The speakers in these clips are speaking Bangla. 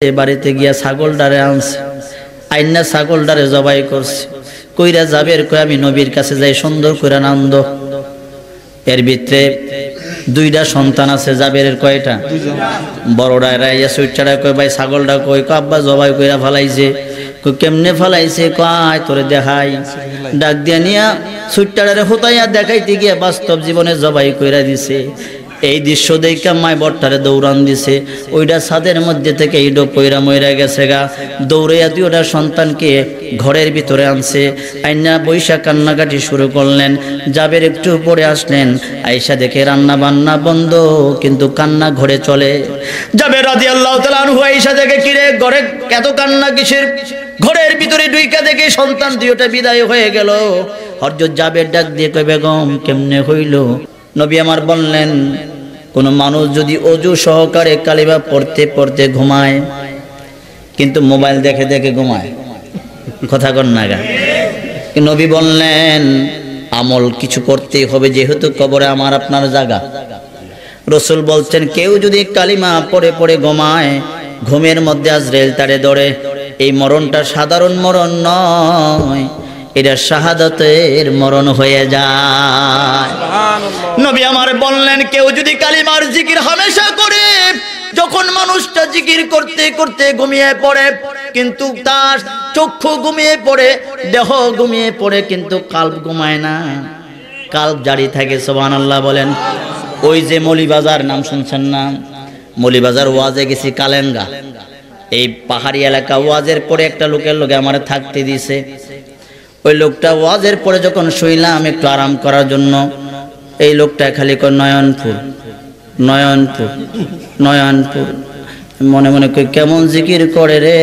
বাড়িতে গিয়া ছাগলটারে আনছে, আইনা ছাগলটারে জবাই করছে। কইরা যাবের কই আমি নবীর কাছে যাই সুন্দর কইরা নান্দ। এর ভিতরে দুইটা সন্তান আছে জাবেরের। কয়টা? বড়রা রাইয়া সুইটারা কই ভাই ছাগলটা কই? আব্বা জবাই কইরা ফালাইছে। কই কেমনে ফালাইছে? কয় তোরে দেখাই। ডাক দিয়া নিয়া সুইটারে হুতাইয়া দেখাইতে গিয়া বাস্তব জীবনে জবাই কইরা দিছে। এই দৃশ্য দেখে মায় বট্টারে দৌড়ান দিছে। ওইটা ছাদের মধ্যে থেকে ইডো পয়রা মইরা গেছে গা। দৌড়াইয়া দিয়ে ওটা সন্তানকে ঘরের ভিতরে আনছে। আইনা বৈশা কান্নাকাটি শুরু করলেন। জাবের একটু পরে আসলেন, আইসা দেখে রান্না বান্না বন্ধ, কিন্তু কান্না ঘরে চলে। জাবের রাদিয়াল্লাহু তাআলা আনহু আইসা দেখে কিরে ঘরে এত কান্না কিসের? ঘরের ভিতরে দুইকা দেখে সন্তান দুইটা বিদায় হয়ে গেল। হযরত জাবের ডাক দিয়ে কই বেগম কেমনে হইল? নবী আমার বললেন, কোন মানুষ যদি অজু সহকারে কালিমা পড়তে পড়তে ঘুমায়, কিন্তু মোবাইল দেখে দেখে ঘুমায়, কথা কন না গা। নবী বললেন আমল কিছু করতেই হবে, যেহেতু কবরে আমার আপনার জায়গা। রাসূল বলছেন কেউ যদি কালিমা পড়ে পড়ে ঘুমায়, ঘুমের মধ্যে আজরাইল তারে ধরে, এই মরণটা সাধারণ মরণ নয়, এটা শাহাদাতের মরণ হয়ে যায়। নবী আমার বললেন কেউ যদি কালিমার জিকির হামেশা করে, যখন মানুষটা জিকির করতে করতে ঘুমিয়ে পড়ে, কিন্তু তার চক্ষু ঘুমিয়ে পড়ে, দেহ ঘুমিয়ে পড়ে, কিন্তু কাল্ব ঘুমায় না, কাল্ব জারি থাকে। সুবহানাল্লাহ বলেন। ওই যে মৌলিবাজার নাম শুনছেন না? মৌলিবাজার ওয়াজে গেছি কালেঙ্গা, এই পাহাড়ি এলাকা। ওয়াজের পরে একটা লোকের লোকে আমার থাকতে দিছে। ওই লোকটা ওয়াজের পরে যখন শুইলাম একটু আরাম করার জন্য, এই লোকটা খালি কয় নয়নপুর নয়নপুর নয়নপুর। মনে মনে কই কেমন জিকির করে রে,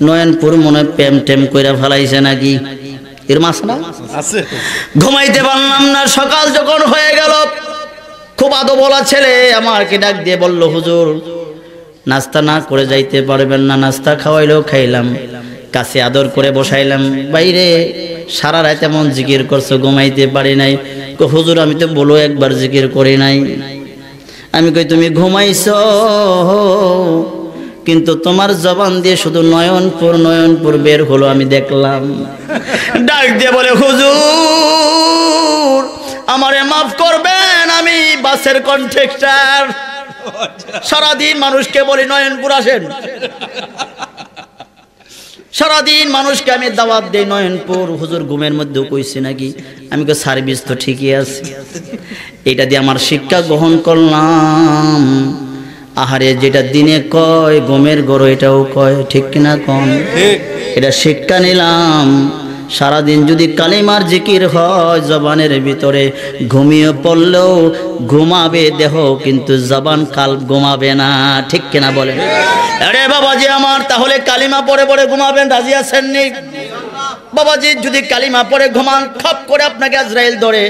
নয়নপুর মনে প্রেম টেম কইরা ফেলাইছে নাকি? এর মাছ না আছে। ঘুমাইতে পারলাম না। সকাল যখন হয়ে গেল, খুব আদবলা ছেলে আমাকে ডাক দিয়ে বলল, হুজুর নাস্তা না করে যাইতে পারবেন না? নাস্তা খাওয়াইলেও খাইলাম, কাছে আদর করে বসাইলাম। বাইরে সারা রাত এমন জিকির করছো, ঘুমাইতে পারি নাই। হুজুর আমি তো বলো একবার জিকির করি নাই। আমি কই তুমি ঘুমাইছো, কিন্তু তোমার জবান দিয়ে শুধু নয়নপুর নয়নপুর বের হলো, আমি দেখলাম। ডাক দিয়ে বলে, হুজুর আমারে মাফ করবেন, আমি বাসের কন্ট্রাক্টর, সারাদিন মানুষকে বলি নয়নপুর আসেন, সারাদিন মানুষকে আমি দাওয়াত দেই নয়নপুর। হুজুর ঘুমের মধ্যে কইছি নাকি? আমি কই সার্ভিস তো ঠিকই আছে। এটা দিয়ে আমার শিক্ষা গ্রহণ করলাম। আহারে যেটা দিনে কয় ঘুমের গড়, এটাও কয়, ঠিক কিনা কম? এটা শিক্ষা নিলাম। সারাদিন যদি কালিমার জিকির হয় জবানের ভিতরে, ঘুমিয়ে পড়লেও ঘুমাবে দেহ, কিন্তু জবান কাল্ব ঘুমাবে না, ঠিক কিনা বলেন? আরে বাবাজি আমার, তাহলে কালিমা পড়ে পড়ে ঘুমাবেন, রাজি আছেন নি? বাবাজি যদি কালিমা পড়ে ঘুমান, খপ করে আপনাকে আজরাইল ধরে,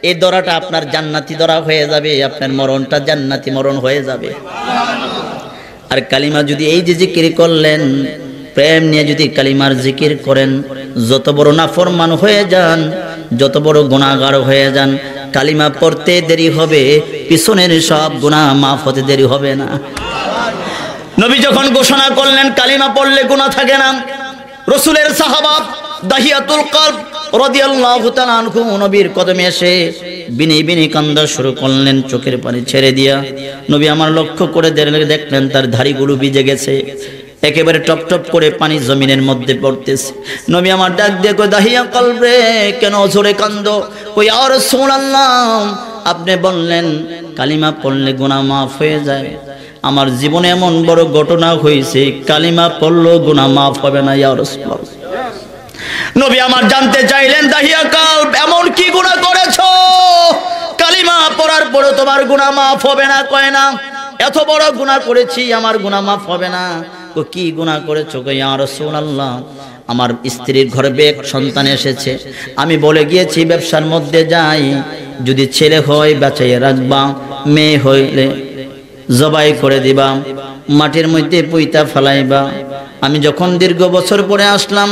এই ধরাটা আপনার জান্নাতি ধরা হয়ে যাবে, আপনার মরণটা জান্নাতি মরণ হয়ে যাবে। আর কালিমা যদি এই যে জিকির করলেন, প্রেম নিয়ে যদি কালিমার জিকির করেন, যত বড় নাফরমান হয়ে যান, যত বড় গুনাহগার হয়ে যান, কালিমা পড়তে দেরি হবে, পিছনের সব গুনাহ মাফ হতে দেরি হবে না। নবী যখন ঘোষণা করলেন কালিমা পড়লে গুনাহ থাকে না, রাসূলের সাহাবা দাহিয়াতুল কলব রাদিয়াল্লাহু তাআলা আনহু নবীর কদমে এসে বিনি বিনি কান্দা শুরু করলেন, চোখের পানি ছেড়ে দিয়া। নবী আমার লক্ষ্য করে দেখলেন তার দাড়িগুলো ভিজে গেছে, একেবারে টপ টপ করে পানি জমিনের মধ্যে পড়তেছে। নবী আমার ডাক দিয়ে কই, দাহিয়া কলব রে, কেন জোরে কান্দো? কই ইয়া রাসূলুল্লাহ, আপনি বললেন কালিমা পড়লে গুনাহ মাফ হয়ে যায়। আমার জীবনে এমন বড় ঘটনা হয়েছে, কালিমা পড়লেও গুনাহ মাফ হবে না ইয়া রাসূলুল্লাহ। নবী আমার জানতে চাইলেন, দাহিয়া কলব এমন কি গুনাহ করেছো কালিমা পড়ার পরে তোমার গুনাহ মাফ হবে না? কয় না, এত বড় গুনাহ করেছি, আমার গুনাহ মাফ হবে না। তো কি গুনাহ করেছো? কই ইয়া রাসূলুল্লাহ, আমার স্ত্রীর গর্ভে এক সন্তান এসেছে, আমি বলে গিয়েছি ব্যবসার মধ্যে যাই, যদি ছেলে হয় বাঁচাইয়া রাখবা, মেয়ে হইলে জবাই করে দিবা, মাটির মধ্যে পুইতা ফেলাইবা। আমি যখন দীর্ঘ বছর পরে আসলাম,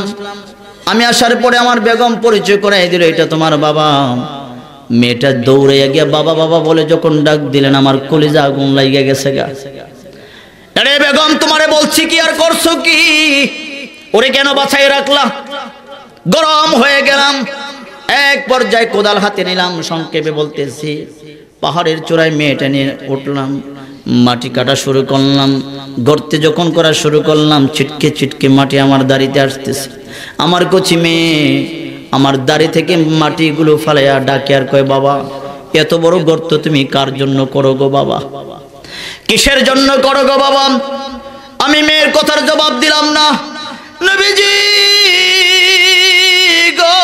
আমি আসার পরে আমার বেগম পরিচয় করাই দিল, এটা তোমার বাবা। মেয়েটা দৌড়ে গিয়ে বাবা বাবা বলে যখন ডাক দিলেন, আমার কলিজা আগুন লাগিয়ে গেছে গা। আরে বেগম তোমারে বলছি কি আর করছো কি, ওরে কেন বাছাই রাখলা? গরম হয়ে গেলাম, এক পর্যায়ে কোদাল হাতে নিলাম। সংক্ষেপে বলতেছি, পাহাড়ের চূড়ায় মেয়েটা নিয়ে উঠলাম, মাটি কাটা শুরু করলাম। গর্তে যখন করা শুরু করলাম, ছিটকে ছিটকে মাটি আমার দাড়িতে আসতেছে। আমার কচি মেয়ে আমার দাড়ি থেকে মাটিগুলো ফালাইয়া ডাকে আর কয়, বাবা এত বড় গর্ত তুমি কার জন্য করো গো বাবা, কিসের জন্য করো গো বাবা? আমি মেয়ের কথার জবাব দিলাম না। নবীজি গো,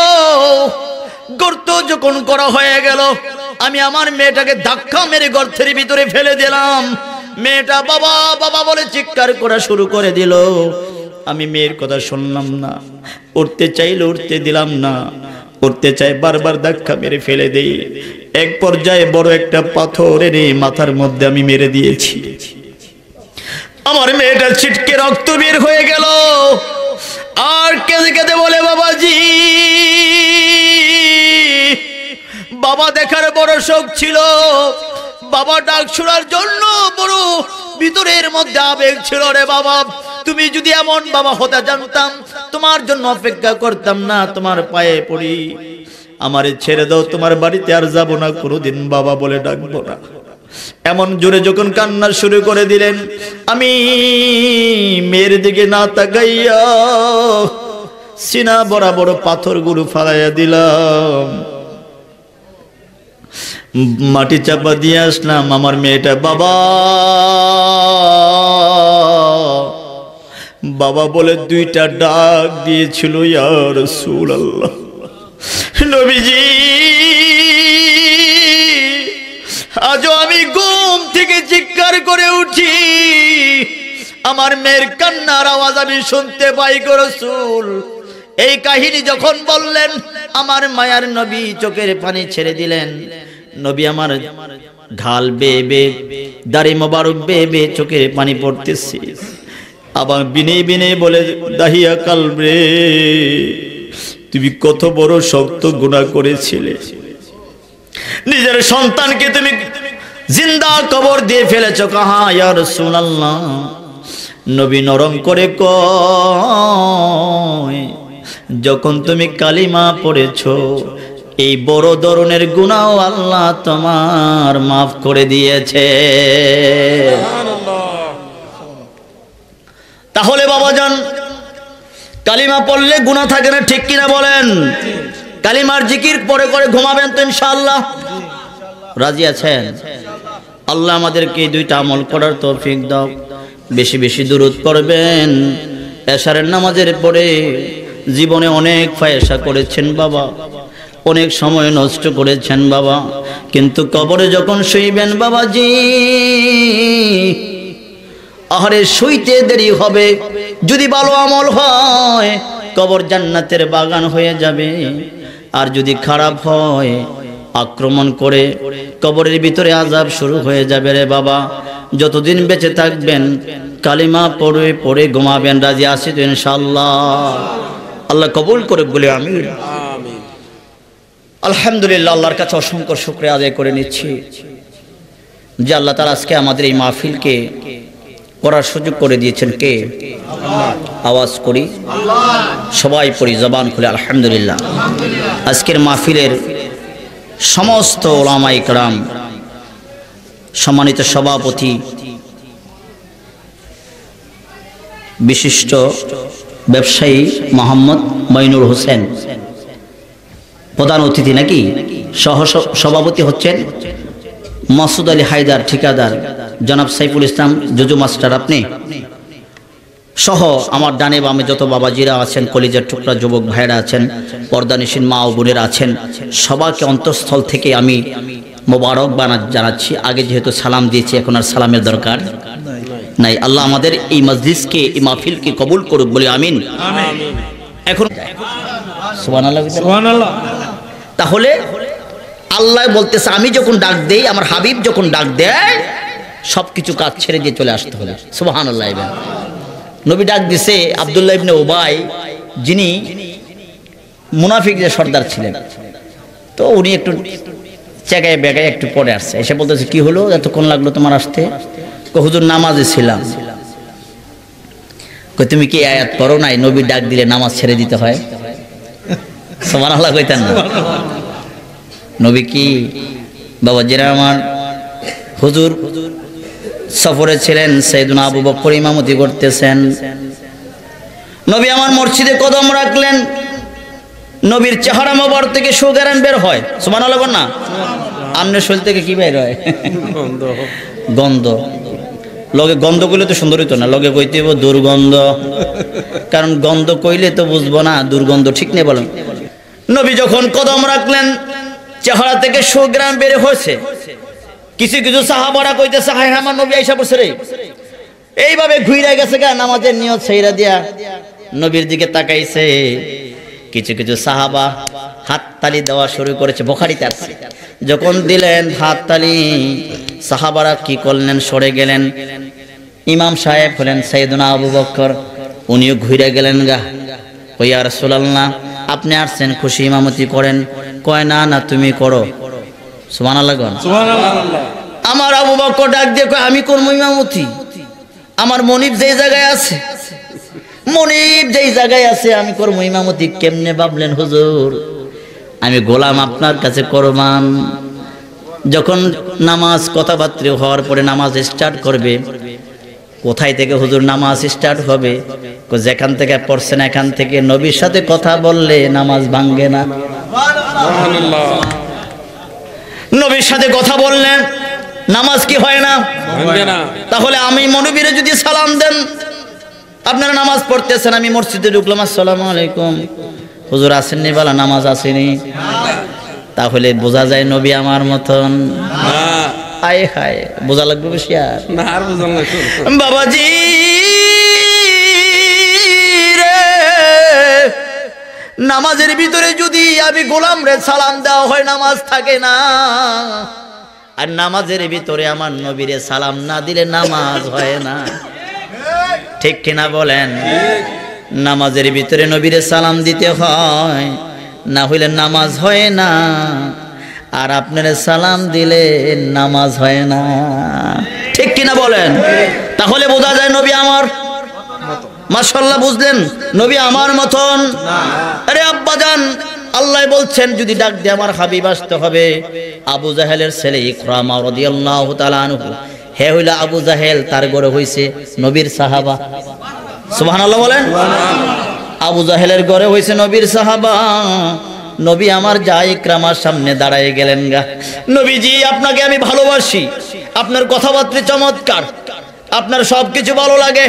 গর্ত যখন করা হয়ে গেল, আমি আমার মেয়েটাকে ধাক্কা মেরে গর্তের ভিতরে ফেলে দিলাম। মেয়েটা বাবা বাবা বলে চিৎকার করা শুরু করে দিল। আমি মেয়ের কথা শুনলাম না, উঠতে চাইলে উঠতে দিলাম না, উঠতে চাই বারবার ধাক্কা মেরে ফেলে দেই। এক পর্যায়ে বড় একটা পাথর এনে মাথার মধ্যে আমি মেরে দিয়েছি। আমার মেয়েটা ছিটকে রক্ত বের হয়ে গেল, আর কেঁদে কেঁদে বলে, বাবাজি বাবা দেখার বড় শখ ছিল, বাবা ডাক শোনার জন্য বড় ভিতরের মধ্যে আবেগ ছিল রে বাবা। তুমি যদি এমন বাবা হতে জানতাম, তোমার জন্য অপেক্ষা করতাম না, তোমার পায়ে পড়ি, আমারে ছেড়ে দাও, তোমার বাড়িতে আর যাব না, কোনোদিন বাবা বলে ডাকবো না। এমন জোরে যখন কান্না শুরু করে দিলেন, আমি মেয়ের দিকে না তাকাইয়া সিনা বরাবর পাথরগুলো ফালাইয়া দিলাম, মাটি চাপা দিয়ে আসলাম। আমার মেয়েটা বাবা বাবা বলে দুইটা ডাক দিয়েছিল, ইয়া রাসূলুল্লাহ। নবীজি আজও আমি ঘুম থেকে চিৎকার করে উঠি, আমার মেয়ের কান্নার আওয়াজ আমি শুনতে পাই গো রাসূল। এই কাহিনী যখন বললেন, আমার মায়ার নবী চোখের পানি ছেড়ে দিলেন। নবী আমার ঘাল বেয়ে বেয়ে, দাড়ি মোবারক বেয়ে বেয়ে চোখের পানি পড়তেছে। আবার বিনে বিনে বলে, দাহিয়া কালবে, তুমি কত বড় শক্ত গুনাহ করেছিলে, নিজের সন্তানকে তুমি জিন্দা কবর দিয়ে ফেলেছো। কাহা ইয়া রাসূলুল্লাহ। নবী নরম করে কয়, যখন তুমি কালিমা পড়েছো, এই বড় ধরনের গুনাহ আল্লাহ তোমার মাফ করে দিয়েছে। তাহলে বাবাজান, কালিমা পড়লে গুনাহ থাকে না, ঠিক কিনা বলেন? কালিমার জিকির পরে করে ঘুমাবেন তো ইনশাআল্লাহ? রাজি আছেন? আল্লাহ আমাদেরকে এই দুইটা আমল করার তৌফিক দাও। বেশি বেশি দুরূদ পড়বেন। এশারের নামাজের পরে জীবনে অনেক ফায়সা করেছেন বাবা, অনেক সময় নষ্ট করেছেন বাবা, কিন্তু কবরে যখন শুইবেন বাবাজি, আহারে শুইতে দেরি হবে। যদি ভালো আমল হয়, কবর জান্নাতের বাগান হয়ে যাবে, আর যদি খারাপ হয়, আক্রমণ করে কবরের ভিতরে আযাব শুরু হয়ে যাবে রে বাবা। যতদিন বেঁচে থাকবেন কালিমা পড়ে পড়ে ঘুমাবেন। রাজি আছি তো ইনশাআল্লাহ? আল্লাহ কবুল করে বলে আমিন। আলহামদুলিল্লাহ, আল্লাহর কাছে অসংখ্য শুকরিয়া আদায় করে নিচ্ছি যে আল্লাহ তাআলা আজকে আমাদের এই মাহফিলকে করার সুযোগ করে দিয়েছেন। কে? আওয়াজ করি, সবাই পড়ি জবান খুলে আলহামদুলিল্লাহ। আজকের মাহফিলের সমস্ত উলামায়ে কেরাম, সম্মানিত সভাপতি, বিশিষ্ট ব্যবসায়ী মোহাম্মদ মঈনুল হোসেন প্রধান অতিথি, নাকি সহ সভাপতি হচ্ছেন মাসুদ আলী হায়দার, ঠিকাদার জনাব সাইফুল ইসলাম জুজু মাস্টার, আপনি সহ আমার ডানে বামে যত বাবাজিরা আছেন, কলিজার টুকরা যুবক ভাইরা আছেন, পর্দানিশীন মা ও বোনেরা আছেন, সবাইকে অন্তঃস্থল থেকে আমি মোবারকবাদ জানাচ্ছি। আগে যেহেতু সালাম দিয়েছি, এখন আর সালামের দরকার নাই। আল্লাহ আমাদের এই মজলিসকে, এই মাহফিলকে কবুল করুক বলে আমিন। এখন সুবহানাল্লাহ, সুবহানাল্লাহ। তাহলে আল্লাহ বলতেছে, আমি যখন ডাক দেই, আমার হাবিব যখন ডাক দেয়, সবকিছু কাজ ছেড়ে দিয়ে চলে আসতে হবে। সুবহানাল্লাহ। নবী ডাক দিছে আব্দুল্লাহ ইবনে উবাই, যিনি মুনাফিকদের সর্দার ছিলেন। তো উনি একটু চেগায় বেগায় একটু পরে আসছে, এসে বলতেছে, কি হলো, এতক্ষণ লাগলো তোমার আসতে? হুজুর নামাজে ছিলাম। তুমি কি আয়াত পড়ো নাই নবী ডাক দিলে নামাজ ছেড়ে দিতে হয়? সুবহানাল্লাহ কইতেন না? নবী কি বাবা যারা আমার হুজুর সফরে ছিলেন, সাইয়েদুনা আবু বকর ইমামতি করতেছেন, নবী আমার মসজিদে কদম রাখলেন, নবীর চেহারা মোবারক থেকে সুগন্ধ বের হয়। সুবহানাল্লাহ বল না? আমনের শরীর থেকে কি বের হয়? গন্ধ। লগে গন্ধ কইলে তো সুন্দর হইতো না, লগে কইতে হইব দুর্গন্ধ, কারণ গন্ধ কইলে তো বুঝবো না দুর্গন্ধ, ঠিক নেই বলেন? নবী যখন কদম রাখলেন চেহারা থেকে সুগন্ধ বের হয়েছে, কিছু কিছু সাহাবারা কইতেছে হায় আমার নবী আইসা পড়ছে রে, এইভাবে ঘুরে গেছে গা, নামাজের নিয়ত ছাইরা দিয়া নবীর দিকে তাকাইছে। কিছু কিছু সাহাবা হাততালি দেওয়া শুরু করেছে, বুখারীতে আছে। যখন দিলেন হাততালি, সাহাবারা কি করলেন? সরে গেলেন। ইমাম সাহেব হলেন সাইয়েদুনা আবু বকর, উনিও ঘুরে গেলেন গা। কই ইয়া রাসূলুল্লাহ আপনি আসছেন, খুশি ইমামতি করেন। কয় না না তুমি করো। সুবহানাল্লাহ সুবহানাল্লাহ। আমার আবু বকর ডাক দিয়ে কয় আমি করব ইমামতি, আমার মনিব যেই জায়গায় আছে, মনিব যেই জায়গায় আছে আমি করব ইমামতি। কেমনে ভাবলেন হুজুর? আমি গোলাম আপনার কাছে কোরবান। যখন নামাজ কথাবার্তা হওয়ার পরে নামাজ স্টার্ট করবে, কোথায় থেকে হুজুর নামাজ স্টার্ট হবে? যেখান থেকে পড়ছেন এখান থেকে। নবীর সাথে কথা বললে নামাজ ভাঙ্গে না। সুবহানাল্লাহ। নবীর সাথে কথা বললেন নামাজ কি হয় না? ভাঙ্গে না। তাহলে আমি নবীরে যদি সালাম দেন, আপনারা নামাজ পড়তেছেন, আমি মসজিদে ঢুকলাম, আসসালামু আলাইকুম, হুজুর আসেননি? বলা নামাজ আসেনি। তাহলে বোঝা যায় নবী আমার মতন? হায় হায়, বোঝা লাগবে বেশি আর না, আর বোঝা লাগবে বাবাজি রে। নামাজের ভিতরে যদি আমি গোলাম রে সালাম দেওয়া হয়, নামাজ থাকে না। আর নামাজের ভিতরে আমার নবীরে সালাম না দিলে নামাজ হয় না, ঠিক কিনা বলেন? নামাজের ভিতরে নবীরে সালাম দিতে হয়, না হইলে নামাজ হয় না। আর আপনারা সালাম দিলে নামাজ হয় না, ঠিক কিনা বলেন? তাহলে বোঝা যায় নবী আমার মাশাআল্লাহ। বুঝলেন? নবী আমার মতন। আরে আব্বাজান, আল্লাহ বলছেন যদি ডাক দিয়ে আমার হাবিব আসতে হবে। আবু জাহেলের ছেলে ইকরামা রাদিয়াল্লাহু তাআলা আনহু, হে হইল আবু জাহেল, তার ঘরে হইছে নবীর সাহাবা। সুবহানাল্লাহ বলেন। আবু জাহেলের ঘরে হইছে নবীর সাহাবা। নবী আমার যা ইকরামার সামনে দাঁড়ায় গেলেন গা। নবীজি আপনাকে আমি ভালোবাসি, আপনার কথাবার্তা চমৎকার, আপনার সবকিছু ভালো লাগে,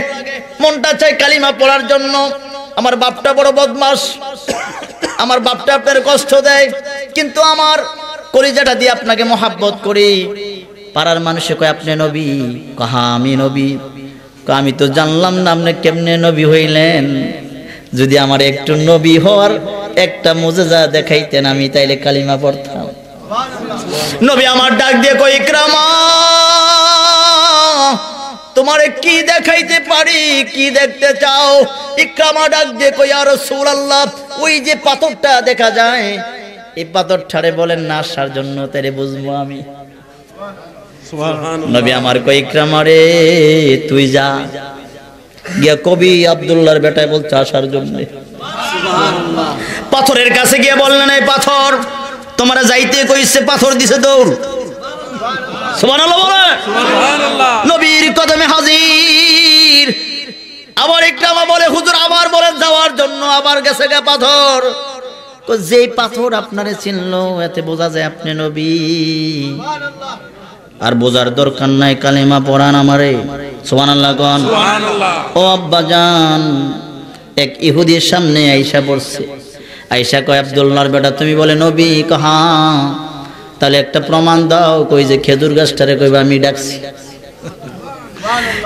মনটা চাই কালিমা পড়ার জন্য। আমার বাপটা বড় বদমাস, আমার বাপটা আপনার কষ্ট দেয়, কিন্তু আমার কলিজাটা দিয়ে আপনাকে মহাব্বত করি। পাড়ার মানুষে কয় আপনি নবী? কাহা আমি নবী। আমি তো জানলাম না আপনি কেমনে নবী হইলেন। যদি আমার একটু নবী হওয়ার একটা মুজিজা দেখাইতেন, আমি তাইলে কালিমা পড়তাম। নবী আমার ডাক দিয়ে কই ইকরামা, তোমারে কি দেখাইতে পারি, কি দেখতে চাও? ইকরামা ডাক দিয়ে কই ইয়া রাসূলুল্লাহ, ওই যে পাথরটা দেখা যায়, এই পাথরটারে বলেন না আসার জন্য, তারে বুঝবো আমি। সুবহানাল্লাহ। নবী আমার কই ইকরামা রে তুই যা গিয়া কবি আব্দুল্লাহর বেটায় বলছে আসার জন্য। সুবহানাল্লাহ। পাথরের কাছে গিয়ে বললেন এই পাথর তোমরা যাইতে কইছে, পাথর দিছে দৌড়। সুবহানাল্লাহ বলে। সুবহানাল্লাহ। নবীর কদমে হাজির। আবার ইকরামা বলে হুজুর আবার বলেন যাওয়ার জন্য, আবার গেছে গা পাথর। যেই পাথর আপনারে চিনলো, এতে বোঝা যায় আপনি নবী। সুবহানাল্লাহ। আর বোঝার দরকার নাই, কালিমা পড়ান আমারে। সুবহানাল্লাহ কোন। সুবহানাল্লাহ। ও আব্বাজান, এক ইহুদির সামনে আয়েশা পড়ছে। আয়েশা কয় আব্দুল্লাহর বেটা তুমি বলে নবী? কাহা? তাহলে একটা প্রমাণ দাও। কই যে খেজুর গাছটারে কইবা আমি ডাকছি।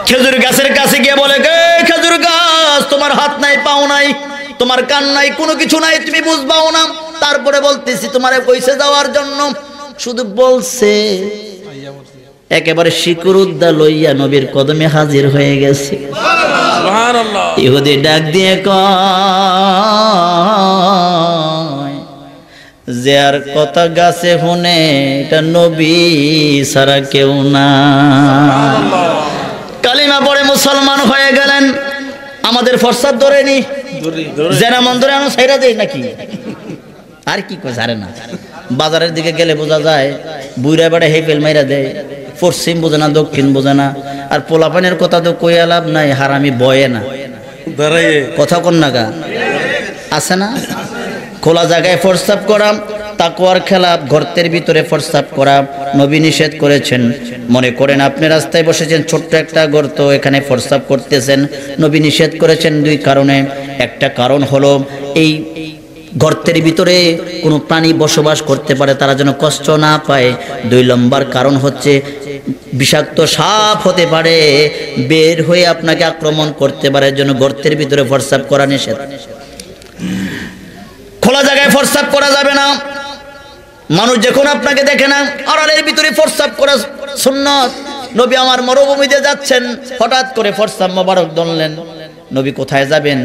খেজুর গাছের কাছে গিয়ে বলে খেজুর গাছ, তোমার হাত নাই, পাও নাই, তোমার কান নাই, কোনো কিছু নাই, তুমি বুঝবাও না। তারপরে বলতেছি তোমারে কইছে যাওয়ার জন্য, শুধু বলছে। একেবারে শিকুরুদ্দা লইয়া নবীর কদমে হাজির হয়ে গেছে। সুবহানাল্লাহ। ইহুদি ডাক দিয়ে কয় যে আর কথা গাছে শুনে, এটা নবী ছাড়া কেউ না। কালিমা পড়ে মুসলমান হয়ে গেলেন। আমাদের ফরসাদ ধরেনি জেনা মন ধরে আমরা ছাইরা দেই নাকি আর কি কই জানে না বাজারের দিকে গেলে বোঝা যায় বুইরা বেড়া হেপেল মাইরা দেয় পশ্চিম বোঝে না দক্ষিণ বোঝে না আর পোলাপানের কথা তো কইয়া লাভ নাই হারামি বয়ে না কথা কোন নাগা আছে না খোলা জায়গায় প্রস্তাব করা তাকওয়ার খেলাফ গর্তের ভিতরে প্রস্তাব করা নবী নিষেধ করেছেন মনে করেন আপনি রাস্তায় বসেছেন ছোট্ট একটা গর্ত এখানে প্রস্তাব করতেছেন নবী নিষেধ করেছেন দুই কারণে একটা কারণ হলো এই গর্তের ভিতরে কোনো প্রাণী বসবাস করতে পারে তারা যেন কষ্ট না পায় দুই নম্বর কারণ হচ্ছে বিষাক্ত সাপ হতে পারে বের হয়ে আপনাকে আক্রমণ করতে পারে জন্য গর্তের ভিতরে প্রস্রাব করা নিষেধ খোলা জায়গায় প্রস্রাব করা যাবে না মানুষ যখন আপনাকে দেখে না আড়ালের ভিতরে প্রস্রাব করা সুন্নাত নবী আমার মরুভূমিতে যাচ্ছেন হঠাৎ করে প্রস্রাব মোবারক দললেন নবী কোথায় যাবেন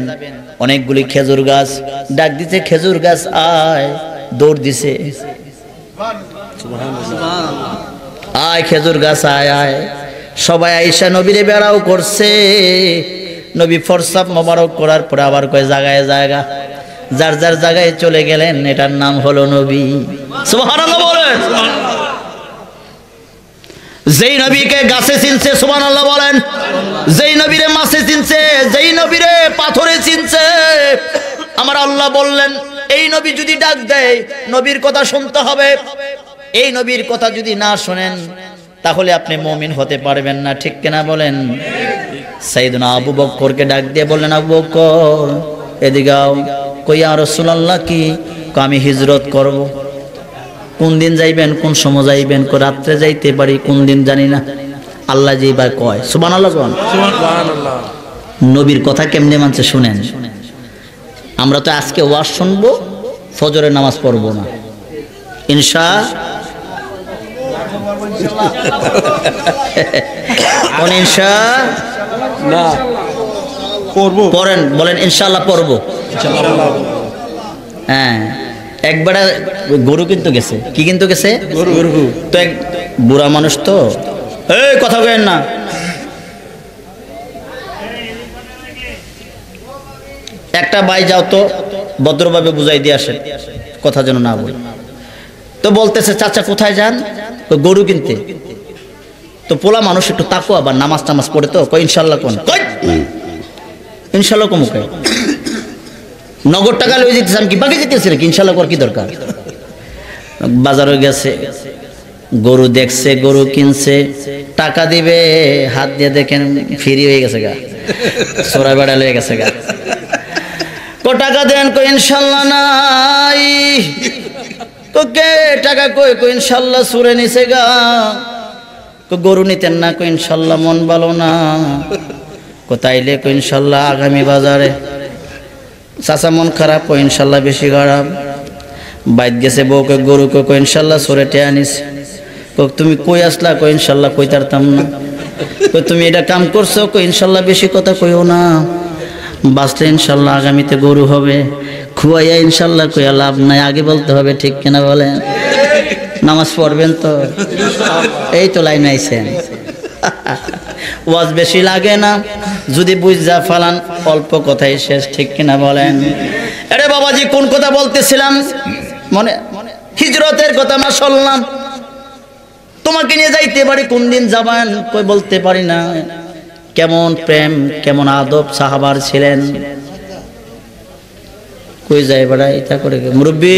অনেকগুলি খেজুর গাছ ডাক দিতে খেজুর গাছ আয় দৌড় দিছে আয় খেজুর গাছ আয় আয় সবাই আয়েশা নবীরে বেড়াও করছে নবী প্রস্রাব মোবারক করার পরে আবার কয় জায়গায় জায়গা যার যার জায়গায় চলে গেলেন এটার নাম হলো নবী সুবহানাল্লাহ বলেন যেই নবীকে গাছে চিনছে সুবহানাল্লাহ বলেন যেই নবীরে মাছে চিনছে যেই নবীরে পাথরে চিনছে আমার আল্লাহ বললেন এই নবী যদি ডাক দেয় নবীর কথা শুনতে হবে এই নবীর কথা যদি না শুনেন তাহলে আপনি মুমিন হতে পারবেন না ঠিক কিনা বলেন সাইয়েদনা আবু বকরকে ডাক দিয়ে বললেন আবু বকর এদিকে আও কই ইয়া রাসূলুল্লাহ কি আমি হিজরত করব কোন দিন যাইবেন কোন সময় যাইবেন কো রাতে যাইতে পারি কোন দিন জানি না আল্লাহ যেবার কয় সুবহানাল্লাহ সুবহানাল্লাহ নবীর কথা কেমনে মানছে শুনেন আমরা তো আজকে ওয়াজ শুনবো ফজরের নামাজ পড়ব না ইনশাআল্লাহ পড়েন বলেন ইনশাআল্লাহ পড়ব হ্যাঁ একবার গরু কিন্তু গেছে কি কিন্তু গেছে গরু তো এক বুড়া মানুষ তো এই কথা কইেন না একটা ভাই যাও তো ভদ্রভাবে বুঝাই দিয়ে আসেন কথা যেন না বলে তো বলতেছে চাচা কোথায় যান তো গরু কিনতে তো পোলা মানুষ একটু তাকওয়া আবার নামাজ টামাজ পড়ে তো কই ইনশাআল্লাহ কোন কই ইনশাআল্লাহ কম কই নগদ টাকা লই যেতেছেন কি বাকি যেতেছে কি ইনশাআল্লাহ কর কি দরকার বাজারে গেছে গরু দেখছে গরু কিনছে টাকা দিবে হাত দিয়ে দেখেন ফ্রি হয়ে গেছে গা সোরা বেড়া লয়ে গেছে গা কো টাকা দেন কই ইনশাআল্লাহ নাই তো কে টাকা কই কই ইনশাআল্লাহ সুরে নিছে গা কো গরু নিতেন না কই ইনশাআল্লাহ মন ভালো না কো তাইলে কই ইনশাআল্লাহ আগামী বাজারে চাচা মন খারাপ কই ইনশাআল্লাহ বেশি খারাপ বাইত গেছে বউকে গরু কই ইনশাআল্লাহ সুরে টে আনিস কো তুমি কই আসলা কই ইনশাআল্লাহ কই তারতাম না কই তুমি এটা কাম করছো কই ইনশাআল্লাহ বেশি কথা কইও না বাঁচলে ইনশাআল্লাহ আগামীতে গরু হবে খুয়াইয়া ইনশাআল্লাহ কইয়া লাভ নাই আগে বলতে হবে ঠিক কিনা বলেন নামাজ পড়বেন তো এই তো লাইন আইছেন ওয়াজ বেশি লাগে না যদি বুঝা ফালান অল্প কথাই শেষ ঠিক কিনা বলেন আরে বাবাজি কোন কথা বলতেছিলাম মনে হিজরতের কথা মা শুনলাম তোমাকে নিয়ে যাইতে পারি কোন দিন যাবেন কই বলতে পারি না কেমন প্রেম কেমন আদব সাহাবার ছিলেন কই যায় বড় এটা করে মুরব্বি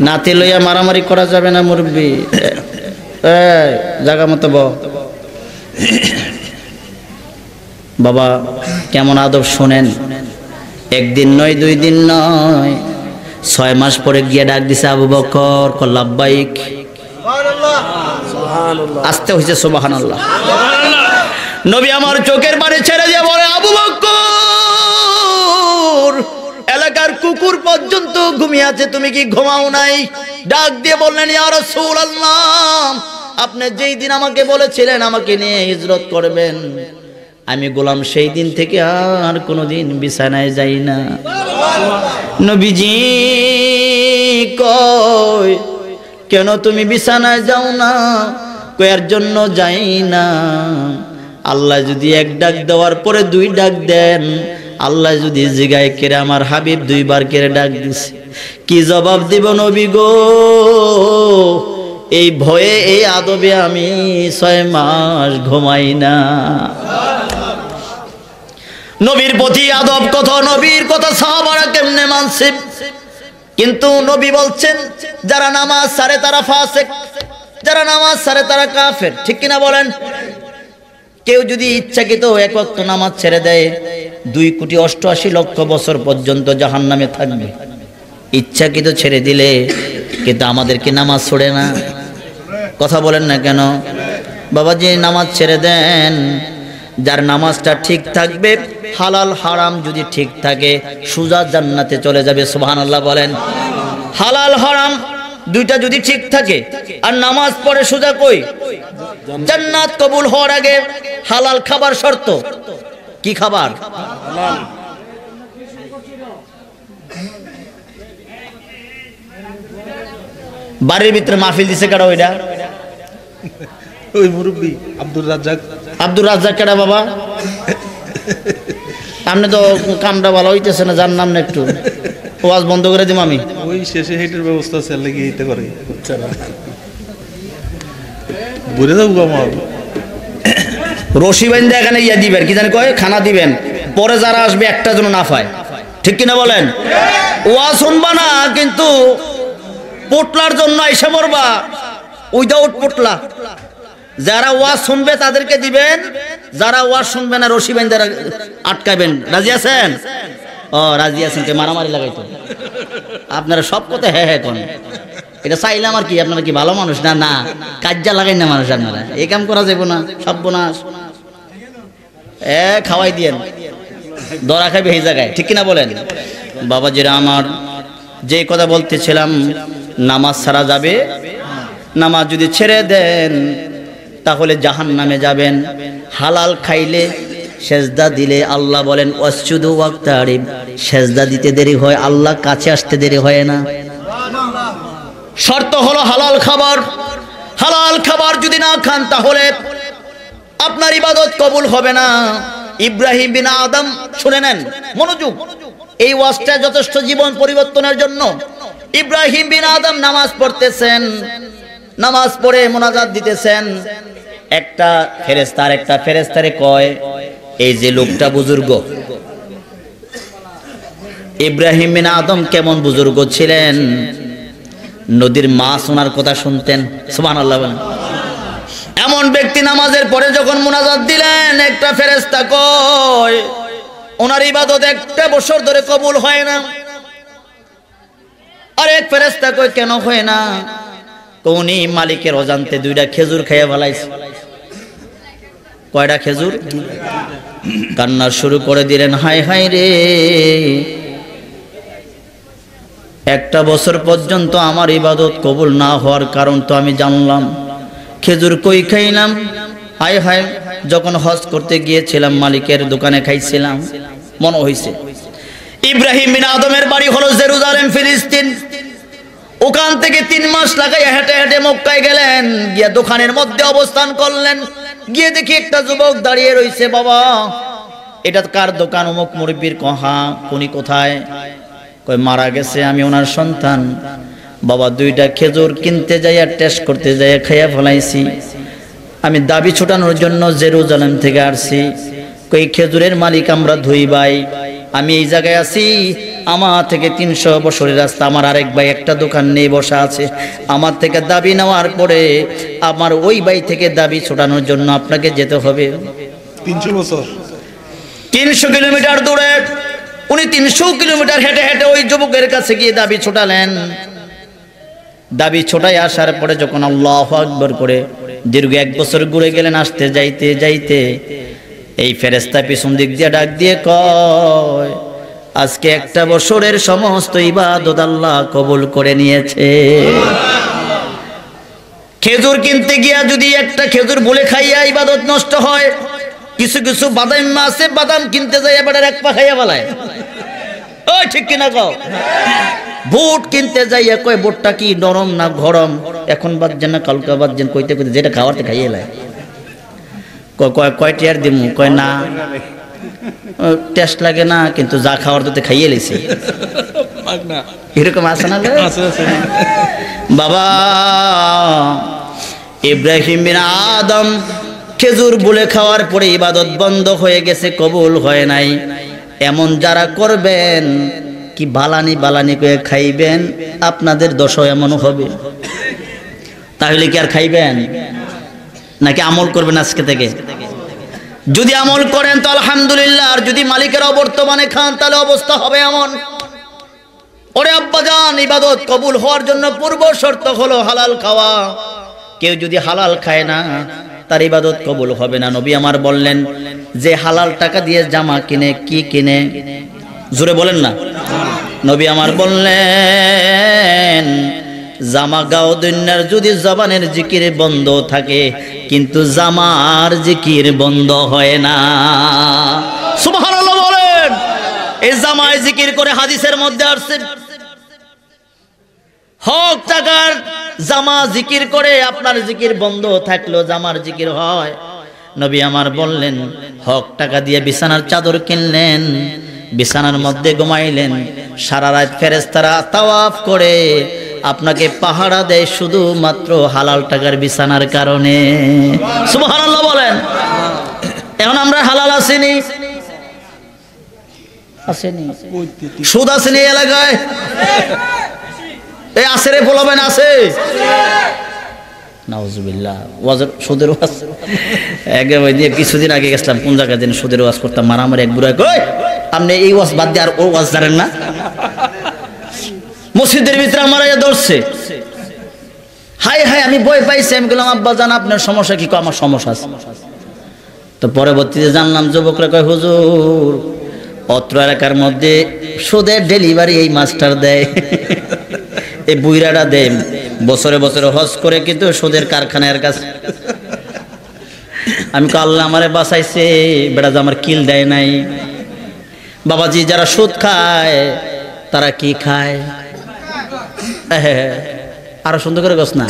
নাতি লইয়া মারামারি করা যাবে না মুরব্বি এই জায়গা মতো বাবা কেমন আদব শুনেন একদিন নয় দুই দিন নয় 6 মাস পরে গিয়ে ডাক দিছে আবু বকর কল লাব্বাইক আসতে হয়েছে সুবহানাল্লাহ নবী আমার চোখের পানি ছেড়ে দিয়ে বলে আবু বকর এলাকার কুকুর পর্যন্ত ঘুমিয়ে আছে তুমি কি ঘুমাও নাই ডাক দিয়ে বললেন ইয়া রাসূলুল্লাহ আপনি যেই দিন আমাকে বলেছিলেন আমাকে নিয়ে হিজরত করবেন আমি গোলাম সেই দিন থেকে আর কোনোদিন বিছানায় যাই না নবীজি কই কেন তুমি বিছানায় যাও না কয়ার জন্য যাই না আল্লাহ যদি এক ডাক দেওয়ার পরে দুই ডাক দেন, আল্লাহ যদি জিগায় কেরে আমার হাবিব দুইবার কেরে ডাক দিছে, কি জবাব দিব নবী গো? এই ভয়ে এই আদবে আমি 6 মাস ঘুমাই না। নবীর প্রতি আদব কত, নবীর কথা সাহাবারা কেমনে মানছে। কিন্তু নবী বলছেন যারা নামাজ ছাড়ে তারা ফাসিক, যারা নামাজ ছাড়ে তারা কাফের, ঠিক কিনা বলেন? কেউ যদি ইচ্ছাকৃত এক ওয়াক্ত নামাজ ছেড়ে দেয় 2,88,00,000 বছর পর্যন্ত জাহান্নামে থাকবে। ইচ্ছাকৃত ছেড়ে দিলে, কিন্তু আমাদেরকে নামাজ ছড়ে না। কথা বলেন না কেন? বাবাজি নামাজ ছেড়ে দেন, যার নামাজটা ঠিক থাকবে, হালাল হারাম যদি ঠিক থাকে, সোজা জান্নাতে চলে যাবে। সুবহানাল্লাহ বলেন। হালাল হারাম দুইটা যদি ঠিক থাকে আর নামাজ পড়ে সোজা কই জান্নাত কবুল হওয়ার আগে হালাল খাবার শর্ত। কি খাবার? বাড়ির ভিতরে মাহফিল দিছে কারা? ওইটা ওই মুরব্বী আব্দুর রাজ্জাক। আব্দুর রাজ্জাক কেডা বাবা? আপনি তো কামটা ভালো হইতেছে না, যার নাম না একটু ওয়াজ বন্ধ করে দিম আমি। ওই শেষে হেটের ব্যবস্থা আছে, লাগি এইটা করে বুঝে যাবো আমার রশি বাইন্দা এখানে ইয়া দিবেন, কি জানি কয়, খানা দিবেন, পরে যারা আসবে একটা যেন না পায়, ঠিক কিনা বলেন? ওয়াজ শুনবা না, কিন্তু পোটলার জন্য এসে মরবা, উইদাউট পোটলা। যারা ওয়াজ শুনবে তাদেরকে দিবেন, যারা ওয়াজ শুনবে না রশি বাইন্দা আটকাবেন। রাজি আছেন? ও রাজি আছেন, কে মারামারি লাগাইতো? আপনারা সব কথা হ্যাঁ হ্যাঁ কোন, এটা চাইলাম আর কি। আপনারা কি ভালো মানুষ না? না, কাজ্জা লাগাই না মানুষ। আপনারা এই কাম করা যাবো না, সর্বনাশ। খাওয়াই দিয়েন, দরা খাইবে এই জায়গায়, ঠিক কিনা বলেন? বাবাজিরা আমার, যে কথা বলতেছিলাম, নামাজ ছাড়া যাবে। নামাজ যদি ছেড়ে দেন তাহলে জাহান্নামে যাবেন। হালাল খাইলে, সেজদা দিলে, আল্লাহ বলেন ওয়াসজুদু ওয়াক্তারিব, সেজদা দিতে দেরি হয়, আল্লাহ কাছে আসতে দেরি হয় না। শর্ত হলো হালাল খাবার। হালাল খাবার যদি না খান তাহলে আপনার ইবাদত কবুল হবে না। ইব্রাহিম বিন আদম, শুনে নেন, মনোযোগ, এই ওয়াজটা যথেষ্ট জীবন পরিবর্তনের জন্য। ইব্রাহিম বিন আদম নামাজ পড়তেছেন, নামাজ পড়ে মোনাজাত দিতেছেন। একটা ফেরেশতারে কয়, এই যে লোকটা বুজুর্গ, ইব্রাহিম বিন আদম কেমন বুজুর্গ ছিলেন, নদীর মাছ ওনার কথা শুনতেন। সুবহানাল্লাহ বলেন। এমন ব্যক্তি নামাজের পরে যখন মোনাজাত দিলেন, একটা ফেরেশতা কয় ওনার ইবাদত 1 বছর ধরে কবুল হয় না। আর এক ফেরেশতা কয় কেন হয় না? উনি মালিকের অজান্তে 2টা খেজুর খাইয়া ফেলাইছে। কয়টা খেজুর? কান্না শুরু করে দিলেন, হায় হায় রে, 1 বছর পর্যন্ত আমার ইবাদত কবুল না হওয়ার কারণ তো আমি জানলাম। খেজুর কই খাইলাম? হায় হায়, যখন হজ করতে গিয়েছিলাম মালিকের দোকানে খাইছিলাম, মনে হইছে। ইব্রাহিম বিন আদমের বাড়ি হলো জেরুজালেম, ফিলিস্তিন। ওখান থেকে 3 মাস লাগাইয়া হেঁটে হেঁটে মক্কায় গেলেন, গিয়া দোকানের মধ্যে অবস্থান করলেন। গিয়ে দেখি একটা যুবক দাঁড়িয়ে রইছে। বাবা, এটা কার দোকান? অমুক মুরব্বির। কহা, উনি কোথায়? কই মারা গেছে, আমি ওনার সন্তান। বাবা, 2টা খেজুর কিনতে যাইয়া, টেস্ট করতে যাইয়া খাইয়া ফেলাইছি। আমি দাবি ছুটানোর জন্য জেরুজালেম থেকে আসছি। কই খেজুরের মালিক আমরা 2 ভাই। আমি এই জায়গায় আছি, আমার থেকে 300 বছরের রাস্তা। আমার আরেক ভাই একটা দোকান নিয়ে বসা আছে। আমার থেকে দাবি নেওয়ার পরে আমার ওই ভাই থেকে দাবি ছোটানোর জন্য আপনাকে যেতে হবে 300 বছর, 300 কিলোমিটার দূরে। উনি 300 কিলোমিটার হেঁটে হেঁটে ওই যুবকের কাছে গিয়ে দাবি ছোটালেন। দাবি ছোটাই আসার পরে যখন আল্লাহু আকবার করে দীর্ঘ 1 বছর ঘুরে গেলেন, আসতে যাইতে যাইতে এই ফেরেশতা পিছন দিক দিয়ে ডাক দিয়ে কয়, আজকে 1 বছরের সমস্ত ইবাদত আল্লাহ কবুল করে নিয়েছে। খেজুর কিনতে গিয়া যদি একটা খেজুর ভুলে খাইয়া ইবাদত নষ্ট হয়, কিছু কিছু বাদাম আছে, বাদাম কিনতে যাই এবার 1 পা খাইয়া ফেলায়। ওই ঠিক কিনা কও? বুট কিনতে যাইয়া কয় বুটটা কি নরম না গরম, এখন বাজছেন না কালকা বাজছেন, কইতে কইতে যেটা খাওয়াতে খাইয়ে লাই। কয় টিয়ার দিমু, কয় না টেস্ট লাগে না, কিন্তু যা খাওয়ার তো খাইয়ে লেছি। এরকম আছে না? বাবা ইব্রাহিম বিন আদম খেজুর বলে খাওয়ার পরে ইবাদত বন্ধ হয়ে গেছে, কবুল হয় নাই। এমন যারা করবেন কি বালানি বালানি করে খাইবেন, আপনাদের দশা এমন হবে। তাহলে কি আর খাইবেন নাকি আমল করবেন আজকে থেকে? যদি আমল করেন তো আলহামদুলিল্লাহ, আর যদি মালিকের অবর্তমানে খান তাহলে অবস্থা হবে এমন। ওরে আব্বাজান, ইবাদত কবুল হওয়ার জন্য পূর্ব শর্ত হলো হালাল খাওয়া। কেউ যদি হালাল খায় না তার ইবাদত কবুল হবে না। নবী আমার বললেন যে হালাল টাকা দিয়ে জামা কিনে, কি কিনে জোরে বলেন না, নবী আমার বললেন জামা গাও দুনিয়ার যদি জবানের জিকির বন্ধ থাকে, কিন্তু জামার জিকির বন্ধ হয় না। সুবহানাল্লাহ বলেন। এই জামায় জিকির করে হাদিসের মধ্যে আসছে, হক টাকার জামা জিকির করে আপনার জিকির বন্ধ থাকলো জামার জিকির হয়। নবী আমার বললেন হক টাকা দিয়ে বিছানার চাদর কিনলেন, বিছানার মধ্যে ঘুমাইলেন, সারা রাত ফেরেশতারা তাওয়াফ করে আপনাকে পাহারা দেয় শুধুমাত্র হালাল টাকার বিছানার কারণে। সুবহানাল্লাহ বলেন। এখন আমরা হালাল আসেনি, আসেনি, সুদ আসেনি এলাকায়, এই আসে রে বলবেন আছে নাউজুবিল্লাহ। ওয়াজের সুদের ওয়াজ আগে ওই দিয়ে কিছুদিন আগে গেছিলাম, কোন জায়গায় দিন সুদের ওয়াজ করতাম, মারামারি এক বুড়া কই আপনি এই ওয়াজ বাদ দিয়ে আর ও ওয়াজ জানেন না? মসজিদের ভিতরে আমার ধরছে, হাই হাই আমি ভয় পাইছি। আমি বললাম আব্বা জান আপনার সমস্যা কি? আমার সমস্যা আছে। তো পরবর্তীতে জানলাম যুবকরা কয় হুজুর অত্র এলাকার মধ্যে সুদের ডেলিভারি এই মাস্টার দেয়, এই বুইরাটা দেয়, বছরে বছরে হজ করে কিন্তু সুদের কারখানার কাছে। আমি ক আল্লাহ আমারে বাঁচাইছে, বেটা যে আমার কিল দেয় নাই। বাবাজি যারা সুদ খায় তারা কি খায়? আরো সুন্দর করে গছ না,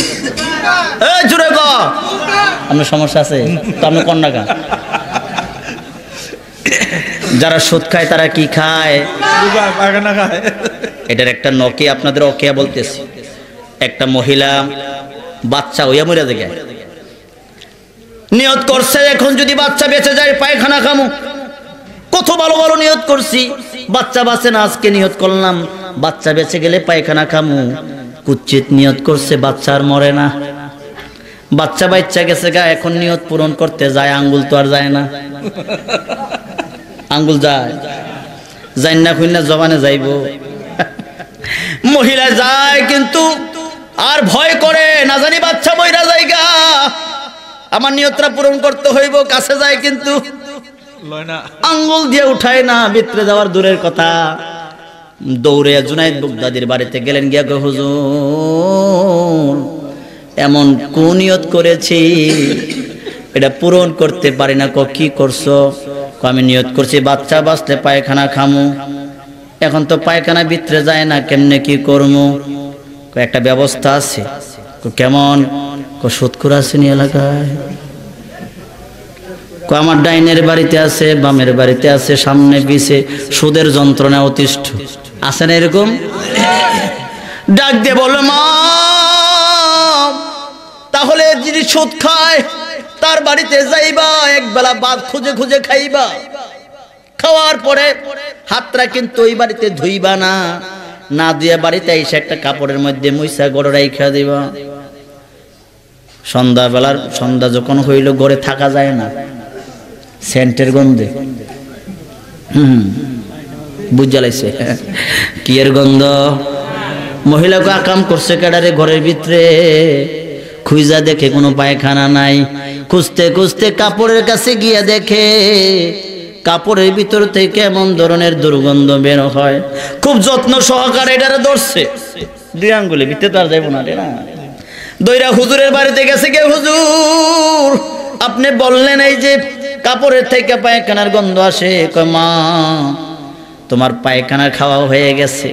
জুড়ে গ আপনার সমস্যা আছে তো আপনি কন্যা গা। যারা সুদ খায় তারা কি খায়? এটার একটা নকি আপনাদের অকিয়া বলতেছি। একটা মহিলা বাচ্চা হইয়া মরে যায়, নিয়ত করছে এখন যদি বাচ্চা বেঁচে যায় পায়খানা খামু। কত ভালো ভালো নিয়ত করছি, বাচ্চা বাঁচে না, আজকে নিয়ত করলাম বাচ্চা বেঁচে গেলে পায়খানা খামু। কুচ্ছিত নিয়ত করছে বাচ্চা আর মরে না, বাচ্চা বাচ্চা গেছে গা, এখন নিয়ত পূরণ করতে যায়, আঙ্গুল তো আর যায় না। আঙ্গুল যায় যাই না, খুলনা জবানে যাইব। মহিলা যায় কিন্তু আর ভয় করে, না জানি বাচ্চা বইরা জায়গা, আমার নিয়তটা পূরণ করতে হইব। কাছে যায় কিন্তু আঙ্গুল দিয়ে উঠায় না, ভিতরে যাওয়ার দূরের কথা। দৌড়ে জুনাইদ বুগদাদির বাড়িতে গেলেন, গিয়া কয় হুজুর এমন কোন নিয়ত করেছি এটা পূরণ করতে পারি না। কি করছো? আমি নিয়ত করছি বাচ্চা বাঁচলে পায়খানা খামু, এখন তো পায়খানা ভিতরে যায় না, কেমনে কি করমু? একটা ব্যবস্থা আছে। কেমন? সুদখোর আসেনি এলাকায়? আমার ডাইনের বাড়িতে আছে, বামের বাড়িতে আছে, সামনে পিছে সুদের যন্ত্রণা অতিষ্ঠ আছে না এরকম? ডাক দিয়ে বলো মা, তাহলে যদি সুদ খায় তার বাড়িতে যাইবা, একবেলা ভাত খুঁজে খুঁজে খাইবা, খাওয়ার পরে হাতটা কিন্তু ওই বাড়িতে ধুইবা না, না ধুয়ে বাড়িতে এসে একটা কাপড়ের মধ্যে মুইসা গড় রাইখা দিবা। সন্ধ্যাবেলার সন্ধ্যা যখন হইল ঘরে থাকা যায় না, সেন্টের গন্ধে বুঝালাইছে কি এর গন্ধ। মহিলাকে আকাম করছে কেডারে ঘরের ভিতরে, খুঁজা দেখে কোনো পায়খানা নাই, খুঁজতে খুঁজতে কাপড়ের কাছে গিয়ে দেখে কাপড়ের ভিতর থেকে এমন ধরনের দুর্গন্ধ বের হয়। খুব যত্ন সহকারে এটারে ধরছে, দুই আঙ্গুলে ভিতরে তো আর যাইব না, দইরা হুজুরের বাড়িতে গেছে, গে হুজুর আপনি বললেন এই যে কাপড়ের থেকে পায়খানার গন্ধ আসে। কয় মা তোমার পায়খানা খাওয়া হয়ে গেছে,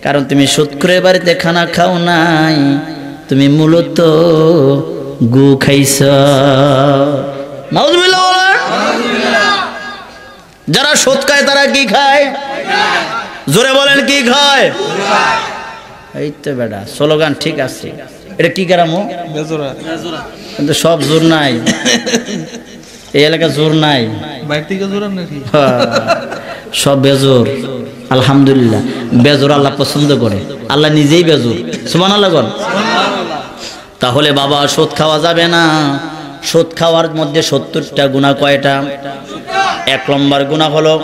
কারণ তুমি সুদখোরের বাড়িতে খানা খাও নাই, তুমি মূলত গু খাইছ। নাউজুবিল্লাহ বলেন। যারা সুদ খায় তারা কি খায়? জোরে বলেন কি খায়? এই তো বেটা স্লোগান ঠিক আছে। এটা কি কারামো? বেজোরা কিন্তু সব জোর নাই, এই এলাকা জোর নাই, বাইরে থেকে জোরা নাকি? সব বেজোর। আলহামদুলিল্লাহ, বেজোর আল্লাহ পছন্দ করে, আল্লাহ নিজেই বেজোর। সুবহানাল্লাহ বল। তাহলে বাবা সুদ খাওয়া যাবে না। সুদ খাওয়ার মধ্যে 70টা গুনাহ কয়টা? 1 নম্বর গুনাহ হলো,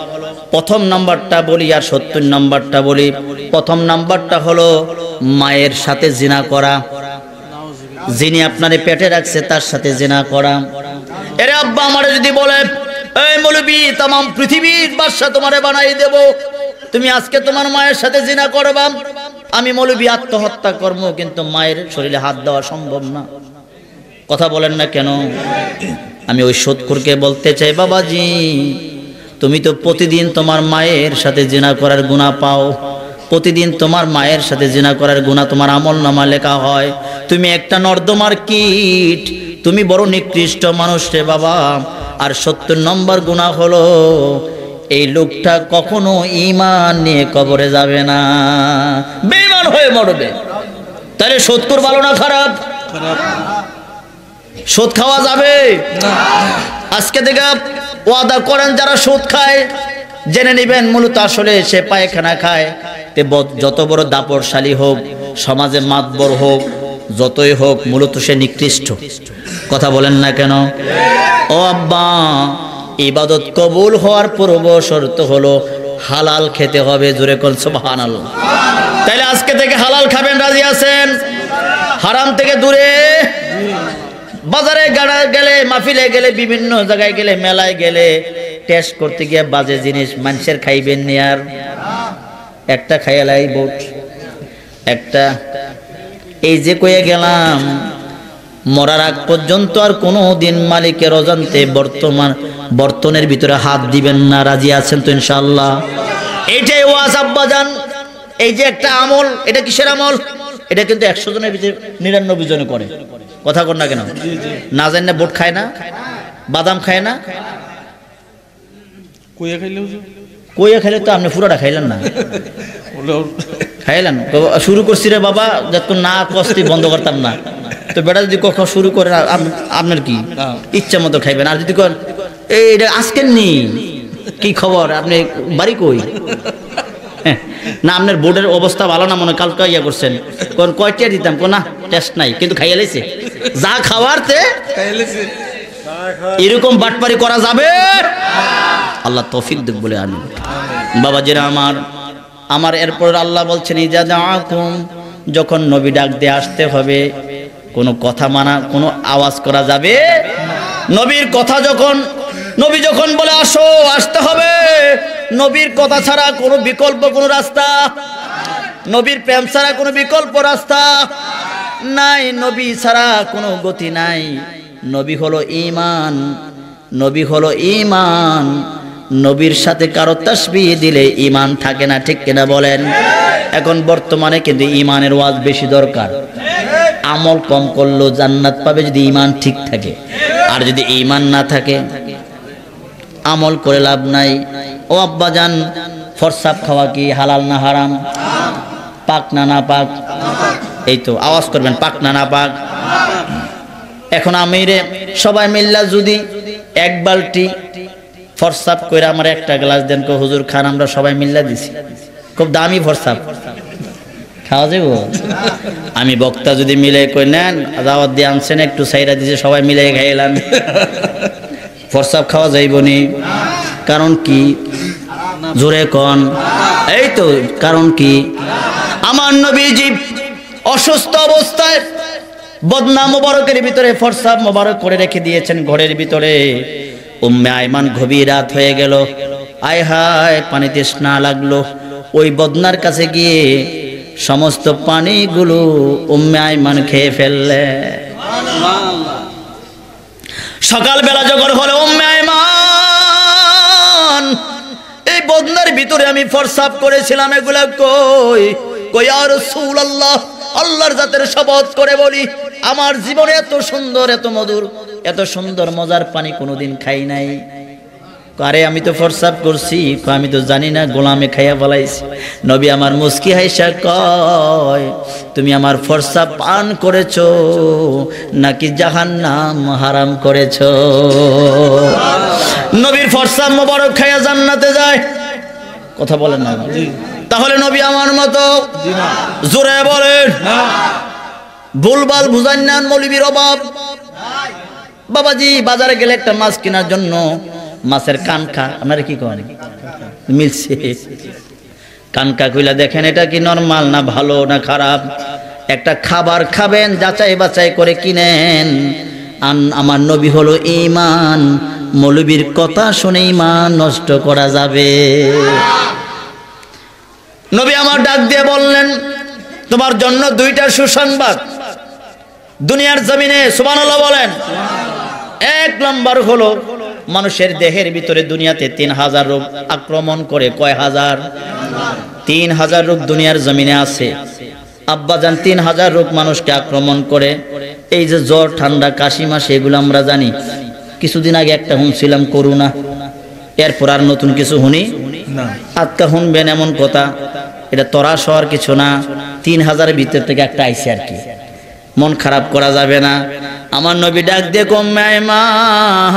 প্রথম নাম্বারটা বলি আর 70 নাম্বারটা বলি। প্রথম নাম্বারটা হলো মায়ের সাথে জিনা করা, যিনি আপনারে পেটে রাখছে তার সাথে জিনা করা। এরে আব্বা আমারে যদি বলে, এই মৌলবি তাম পৃথিবীর বাদশা তোমারে বানাই দেব, তুমি আজকে তোমার মায়ের সাথে জিনা করবা, আমি মৌলবি আত্মহত্যা করব, কিন্তু মায়ের শরীরে হাত দেওয়া সম্ভব না। কথা বলেন না কেন? আমি ওই সুদখোরকে বলতে চাই, বাবাজি তুমি তো প্রতিদিন তোমার মায়ের সাথে জিনা করার গুনাহ পাও, প্রতিদিন তোমার মায়ের সাথে জিনা করার গুনাহ তোমার আমলনামা লেখা হয়। তুমি একটা নর্দমার কীট, তুমি বড় নিকৃষ্ট মানুষ রে বাবা। আর 70 নম্বর গুনাহ হলো, এই লোকটা কখনো ঈমান নিয়ে কবরে যাবে না, বেঈমান হয়ে মরবে। তাহলে সুদখোর ভালো না খারাপ? সুদ খাওয়া যাবে না। আজকে থেকে ওয়াদা করেন, যারা সুদ খায় জেনে নেবেন মূলত আসলে সে পায়খানা খায়। যত বড় দাপটশালী হোক, সমাজে মাতবর হোক, যতই হোক, মূলত সে নিকৃষ্ট। কথা বলেন না কেন? ও আব্বা, ইবাদত কবুল হওয়ার পূর্ব শর্ত হলো হালাল খেতে হবে। জোরে কোন সুবহানাল্লাহ। তাইলে আজকে থেকে হালাল খাবেন, রাজি আছেন? হারাম থেকে দূরে। বাজারে গেলে, মাহফিলে গেলে, বিভিন্ন জায়গায় গেলে, মেলায় গেলে, টেস্ট করতে গিয়ে বাজে জিনিস মানুষের খাইবেন নি। আর একটা খাইয়ালাই বোট একটা, এই যে কয়ে গেলাম, মরার আগ পর্যন্ত আর কোনো দিন মালিকের অজান্তে বর্তনের ভিতরে হাত দিবেন না। রাজি আছেন তো ইনশাআল্লাহ? এইটাই ওয়াজ আব্বাজান। এই যে একটা আমল, এটা কিসের আমল? এটা কিন্তু 100 জনের ভিতরে 99 জনে করে। কথা কর না কেন? না জানি না বোট খায় না, বাদাম খায় না। কইয়া খাইলেও কইয়া খাইলে তো আপনি পুরোটা খাইলেন না, খাইলেন। শুরু করছি রে বাবা, যত না কষ্ট বন্ধ করতাম না। তো বেটা যদি কখন শুরু করে, আপনার কি ইচ্ছা মতো খাইবেন। আর যদি কর এইটা আজকের নি, কি খবর, আপনি বাড়ি কই? না আপনার বোর্ডের অবস্থা ভালো না, মনে কালকে ইয়া করছেন, কোন কয়টা দিতাম, কোন না টেস্ট নাই, কিন্তু খাইয়া লাইছে যা খাওয়ারতে। এরকম বাটপারি করা যাবে? আল্লাহ তৌফিক দেব বলে আমি। বাবাজিরা আমার এরপর আল্লাহ বলছেন, ইজা দাআকুম, যখন নবী ডাক দিয়ে আসতে হবে, কোনো কথা মানা, কোনো আওয়াজ করা যাবে? নবীর কথা যখন, নবী যখন বলে আসো, আসতে হবে। নবীর কথা ছাড়া কোনো বিকল্প কোনো রাস্তা, নবীর প্রেম ছাড়া কোনো বিকল্প রাস্তা নাই, নবী ছাড়া কোনো গতি নাই। নবী হলো ঈমান, নবী হলো ঈমান। নবীর সাথে কারো তাসবিহ দিলে ঈমান থাকে না, ঠিক কিনা বলেন? এখন বর্তমানে কিন্তু ঈমানের ওয়াজ বেশি দরকার। আমল কম করলেও জান্নাত পাবে যদি ঈমান ঠিক থাকে। আর যদি ঈমান না থাকে, আমল করে লাভ নাই। ও আব্বাজান, ফরসাপ খাওয়া কি হালাল না হারাম? পাক না না পাক? এই তো আওয়াজ করবেন, পাক না না পাক? এখন আমিরে সবাই মিল্লা যদি এক বালতি ফরসাপ করে আমার একটা গ্লাস দেন, কো হুজুর খান, আমরা সবাই মিল্লা দিছি, খুব দামি ফরসাপ, খাওয়া যাবো? আমি বক্তা যদি মিলে কই নেন, দাওয়াত দিয়ে আনছেন, একটু সাইরা দিছে, সবাই মিলে খাইলাম, ফরসাপ খাওয়া যাইবনি? কারণ কি? জোরে কোন? এই তো কারণ কি? আমার নবীজি অসুস্থ অবস্থায় বদনা মোবারকের ভিতরে ফরসাপ মোবারক করে রেখে দিয়েছেন ঘরের ভিতরে। উম্মে আইমান গভীর রাত হয়ে গেল, আয় হায় পানি তৃষ্ণা লাগলো। ওই বদনার কাছে গিয়ে সমস্ত পানিগুলো উম্মে আইমান খেয়ে ফেললে। সকালবেলা যখন হলো, উম্মে আইমান, এই বদনার ভিতরে আমি ফরসাপ করেছিলাম, এগুলা কই? কই ইয়া রাসূলুল্লাহ, আল্লাহর জাতের শপথ করে বলি, আমার জীবনে এত সুন্দর, এত মধুর এত সুন্দর মজার পানি কোনোদিন খাই নাই। আরে আমি তো ফরসাব করছি, আমি তো জানি না, গোলামে খাইয়া বলাইছি। নবী আমার মুস্কি হাইসা কয়, তুমি আমার ফরসাব পান করেছো নাকি জাহান্নাম হারাম করেছো? নবীর ফরসাব মোবারক খাইয়া জান্নাতে যায়, কথা বলেন না? তাহলে নবী আমার মতো? জোরে বলেন। ভুলভাল বুঝান না, মৌলবীর অভাব। বাবাজি বাজারে গেলে একটা মাছ কেনার জন্য মাছের কানকা, আপনারা কি করেন, মিলছে কানকা কইলা দেখেন এটা কি নরমাল না ভালো না খারাপ। একটা খাবার খাবেন যাচাই বাছাই করে কিনেন। আমার নবী হলো ঈমান, মৌলবীর কথা শুনে ঈমান নষ্ট করা যাবে? নবী আমার ডাক দিয়ে বললেন, তোমার জন্য দুইটা সুসংবাদ দুনিয়ার জমিনে, সুবহানাল্লাহ বলেন। এক নম্বর হলো মানুষের দেহের ভিতরে দুনিয়াতে 3000 রোগ আক্রমণ করে। কয় হাজার? 3000 রোগ দুনিয়ার জমিনে আছে আব্বাজান। 3000 রোগ মানুষকে আক্রমণ করে। এই যে জ্বর, ঠান্ডা, কাশি, মাসি, এগুলো আমরা জানি। কিছুদিন আগে একটা শুনছিলাম করোনা, এরপর আর নতুন কিছু শুনি না। আজকা শুনবেন এমন কথা, এটা তরাস হওয়ার কিছু না। 3000 ভিতর থেকে একটা আইসে আর কি, মন খারাপ করা যাবে না। আমার নবী ডাক দিয়ে কম্যায়মান,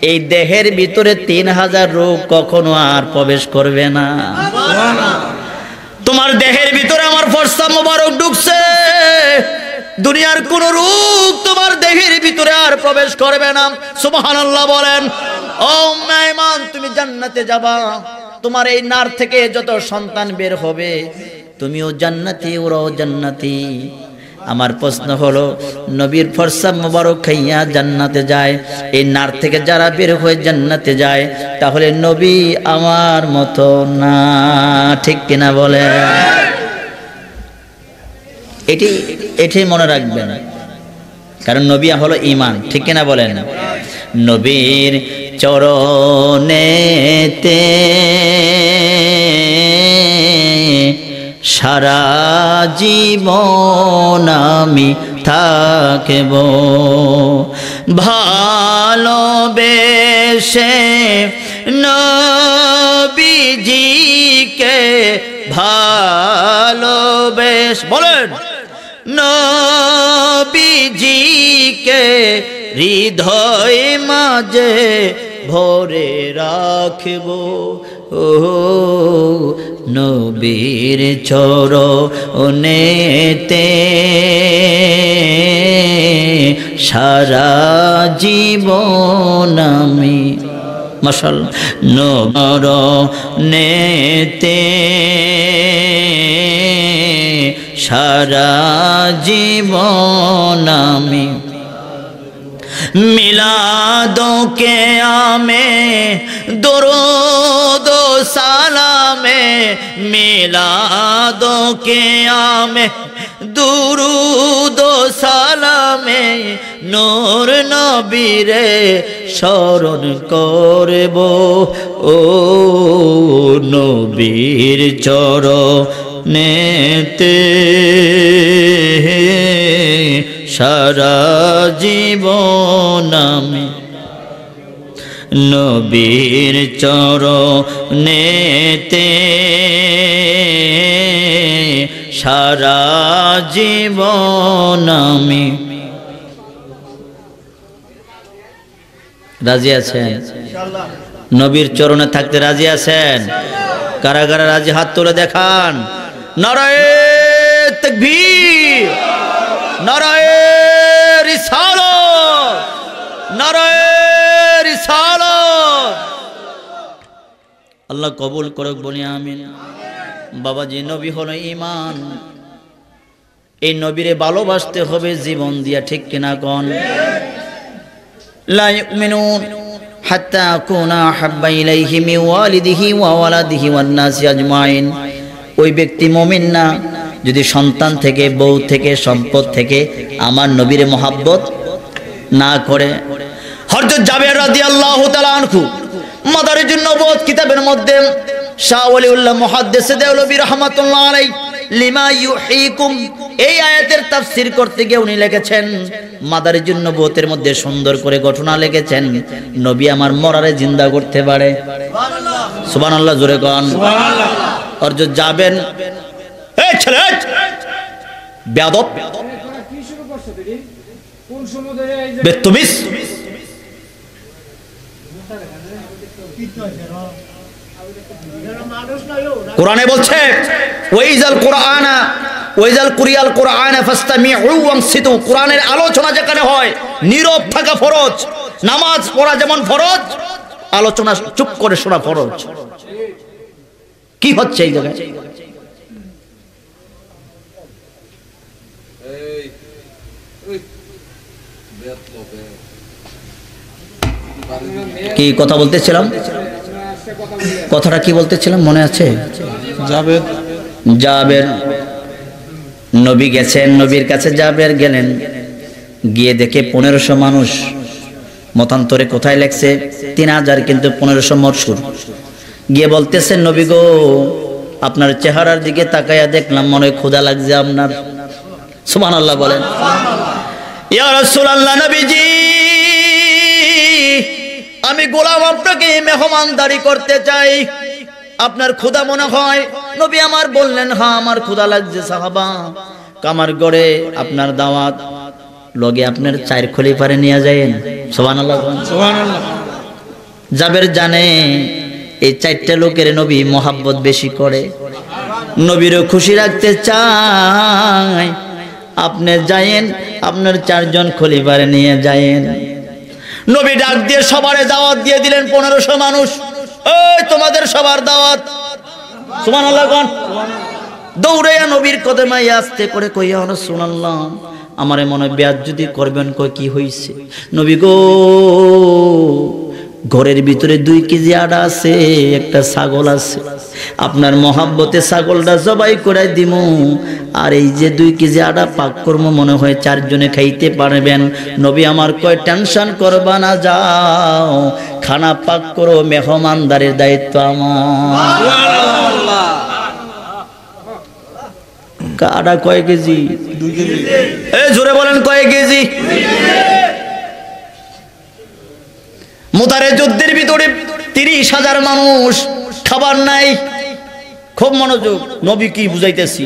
এই দেহের ভিতরে 3000 রোগ কখনো আর প্রবেশ করবে না। তোমার দেহের ভিতরে আমার ফরসা মোবারক ঢুকছে, দুনিয়ার কোন রোগ তোমার দেহের ভিতরে আর প্রবেশ করবে না। সুবহানাল্লাহ বলেন। ও মেহমান, তুমি জান্নাতে যাবা। তোমার এই নার থেকে যত সন্তান বের হবে, তুমিও জান্নাতি, ওরাও জান্নাতি। আমার প্রশ্ন হলো, নবীর ফরসা মোবারক খাইয়া জান্নাতে যায়, এই নার থেকে যারা বের হয়ে জান্নাতে যায়, তাহলে নবী আমার মতো না, ঠিক কিনা বলে? এটি মনে রাখবেন, কারণ নবী হলো ঈমান, ঠিক কিনা বলেন? নবীর চরণেতে সারা জীবন আমি থাকব, ভালোবেসে নবীজিকে ভালোবেস, বলেন, নবীজিকে হৃদয় মাঝে ভরে রাখব। ও নবীর চরণেতে সারা জীবন আমি, মাশাআল্লাহ, নবরনেতে সারা জীবন আমি, মিলাদোকে আমে দরুদ সালামে, মিলাদোকে আমে দুরুদ সালামে, নূর নবীরে স্মরণ করব। ও নবীর চরণেতে সারা জীবন আমি, নবীর চরণেতে সারা জীবন আমি। রাজি আছেন? নবীর চরণে থাকতে রাজি আছেন? কারা কারা রাজি হাত তুলে দেখান। নারায়ে তাকবীর, নারায়ে রিসালাত, নারায়ে রিসালাত। আল্লাহ কবুল করুক, বলি আমিন। বাবাজি, নবী হলো ঈমান, এই নবীরে ভালোবাসতে হবে জীবন দিয়া, ঠিক কিনা কোন? লা ইউমিনুন হাত্তা আকুনা হাব্বা ইলাইহি মিন ওয়ালিদিহি ওয়া ওয়ালাদিহি ওয়ান নাসি আজমাইন। ওই ব্যক্তি মুমিন না যদি সন্তান থেকে, বউ থেকে, সম্পদ থেকে আমার নবীর মহাব্বত না করে। হযরত জাবের রাদিয়াল্লাহু তাআলা আনহু মাদারিজুন নবুওয়াত কিতাবের মধ্যে শাহ ওয়ালিউল্লাহ মুহাদ্দিস দেওলভী রাহমাতুল্লাহ আলাইহি লিমা ইউহীকুম এই আয়াতের তাফসীর করতে গিয়ে উনি লিখেছেন মাদারিজুন নবুয়তের মধ্যে সুন্দর করে ঘটনা লিখেছেন, নবী আমার মরারে জিন্দা করতে পারে। সুবহানাল্লাহ, জোরে কোন সুবহানাল্লাহ। অর্জ যাবেন এই ছেলে বেয়াদব বেতুমিস, কোরআনে বলছে ওয়াইজাল কুরআনা ওয়াইজাল কুরিয়াল কুরআনা ফাসতামিউ ওয়ানসিতু, কোরআনের আলোচনা যেখানে হয় নীরব থাকা ফরজ, নামাজ পড়া যেমন ফরজ, আলোচনা চুপ করে শোনা ফরজ। কি হচ্ছে এই জায়গায়? কি কথা বলতেছিলাম? কথাটা কি বলতেছিলাম মনে আছে? জাবের নবী গেছেন, নবীর কাছে জাবের গেলেন, গিয়ে দেখে 1500 মানুষ। মতান্তরে কোথায় লেখছে 3000, কিন্তু 1500 মরশুর। গিয়ে বলতেছেন, নবী গো আপনার চেহারার দিকে তাকাইয়া দেখলাম মনে হয় ক্ষুধা লাগছে আপনার। সুবহানাল্লাহ বলেন। ইয়া রাসূলুল্লাহ, নবীজি আমি গোলাম আপনাকে মেহমানদারি করতে চাই, আপনার ক্ষুধা মনে হয়? নবী আমার বললেন, হ্যাঁ আমার ক্ষুধা লাগছে সাহাবা, আমার ঘরে আপনার দাওয়াত, লগে আপনার 4 খলিফারে নিয়ে যায়েন। সুবহানাল্লাহ সুবহানাল্লাহ। জাবের জানে এই 4টা লোকের নবী মোহাব্বত বেশি করে, নবীরও খুশি রাখতে চায়। আপনি যায়েন, আপনার 4 জন খলিফারে নিয়ে যায়েন। নবী ডাক দিয়ে সবারে দাওয়াত দিয়ে দিলেন। 1500 মানুষ, এই তোমাদের সবার দাওয়াত। সুবহানাল্লাহ কোন দৌড়াইয়া নবীর কদমে আস্তে করে কইয়া রাসূলুল্লাহ আমারে মনে বেয়াজ্জতি করবেন। কই কি হইছে? নবী গো ঘরের ভিতরে 2 কেজি আটা আছে, একটা ছাগল আছে, আপনার মহাব্বতে ছাগলটা জবাই করে দিমু, আর এই যে 2 কেজি আটা পাক করবো, মনে হয় 4 জনে খাইতে পারবেন। নবী আমার কয় টেনশন করবা না, যাও খানা পাক করো, মেহমানদারের দায়িত্ব আমার। আটা কয় কেজি? 2 কেজি। এই জোরে বলেন কয় কেজি? মুতারে যুদ্ধের ভিতরে 30,000 মানুষ, খাবার নাই। খুব মনোযোগ, নবী কি বুঝাইতেছি,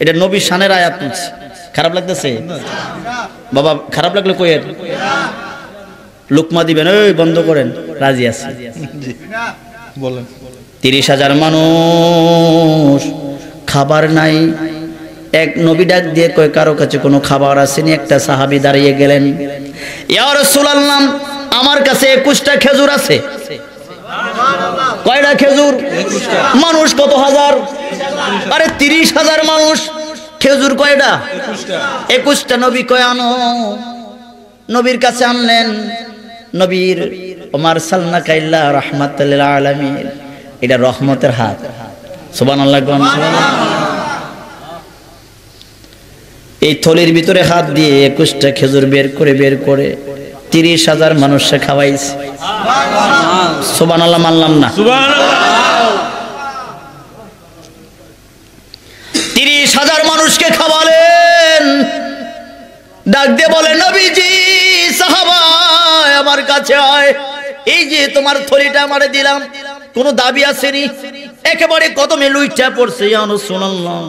এটা নবীর শানের আয়াত তুলছি। খারাপ লাগতেছে বাবা? খারাপ লাগলে কইেন, লুকমা দিবেন, ওই বন্ধ করেন, রাজি আছি। বলেন 30,000 মানুষ, খাবার নাই। এক নবী ডাক দিয়ে কয় কারো কাছে কোনো খাবার আসেনি? একটা সাহাবী দাঁড়িয়ে গেলেন, ইয়া রাসূলুল্লাহ আমার কাছে 21টা খেজুর আছে। কয়টা খেজুর? মানুষ কত হাজার? আরে 30,000 মানুষ, খেজুর কয়টা? 21টা। নবী কয় আনো। নবীর কাছে আনলেন। নবীর ওমার সালনাকা ইল্লা রাহমাতাল লিল আলামিন, এটা রহমতের হাত। সুবহানাল্লাহ সুবহানাল্লাহ। এই থলির ভিতরে হাত দিয়ে 21টা খেজুর বের করে 30,000 মানুষকে খাওয়াইছে। সুবহানাল্লাহ মানলাম না? সুবহানাল্লাহ। 30,000 মানুষকে খাওয়ালেন। ডাক দিয়ে বলে, নবীজি সাহাবা আমার কাছে আয়, এই যে তোমার থলিটা আমারে দিলাম, কোনো দাবি আসেনি? একেবারে কদমে লুইটা পড়ছে। ইয়া রাসূলুল্লাহ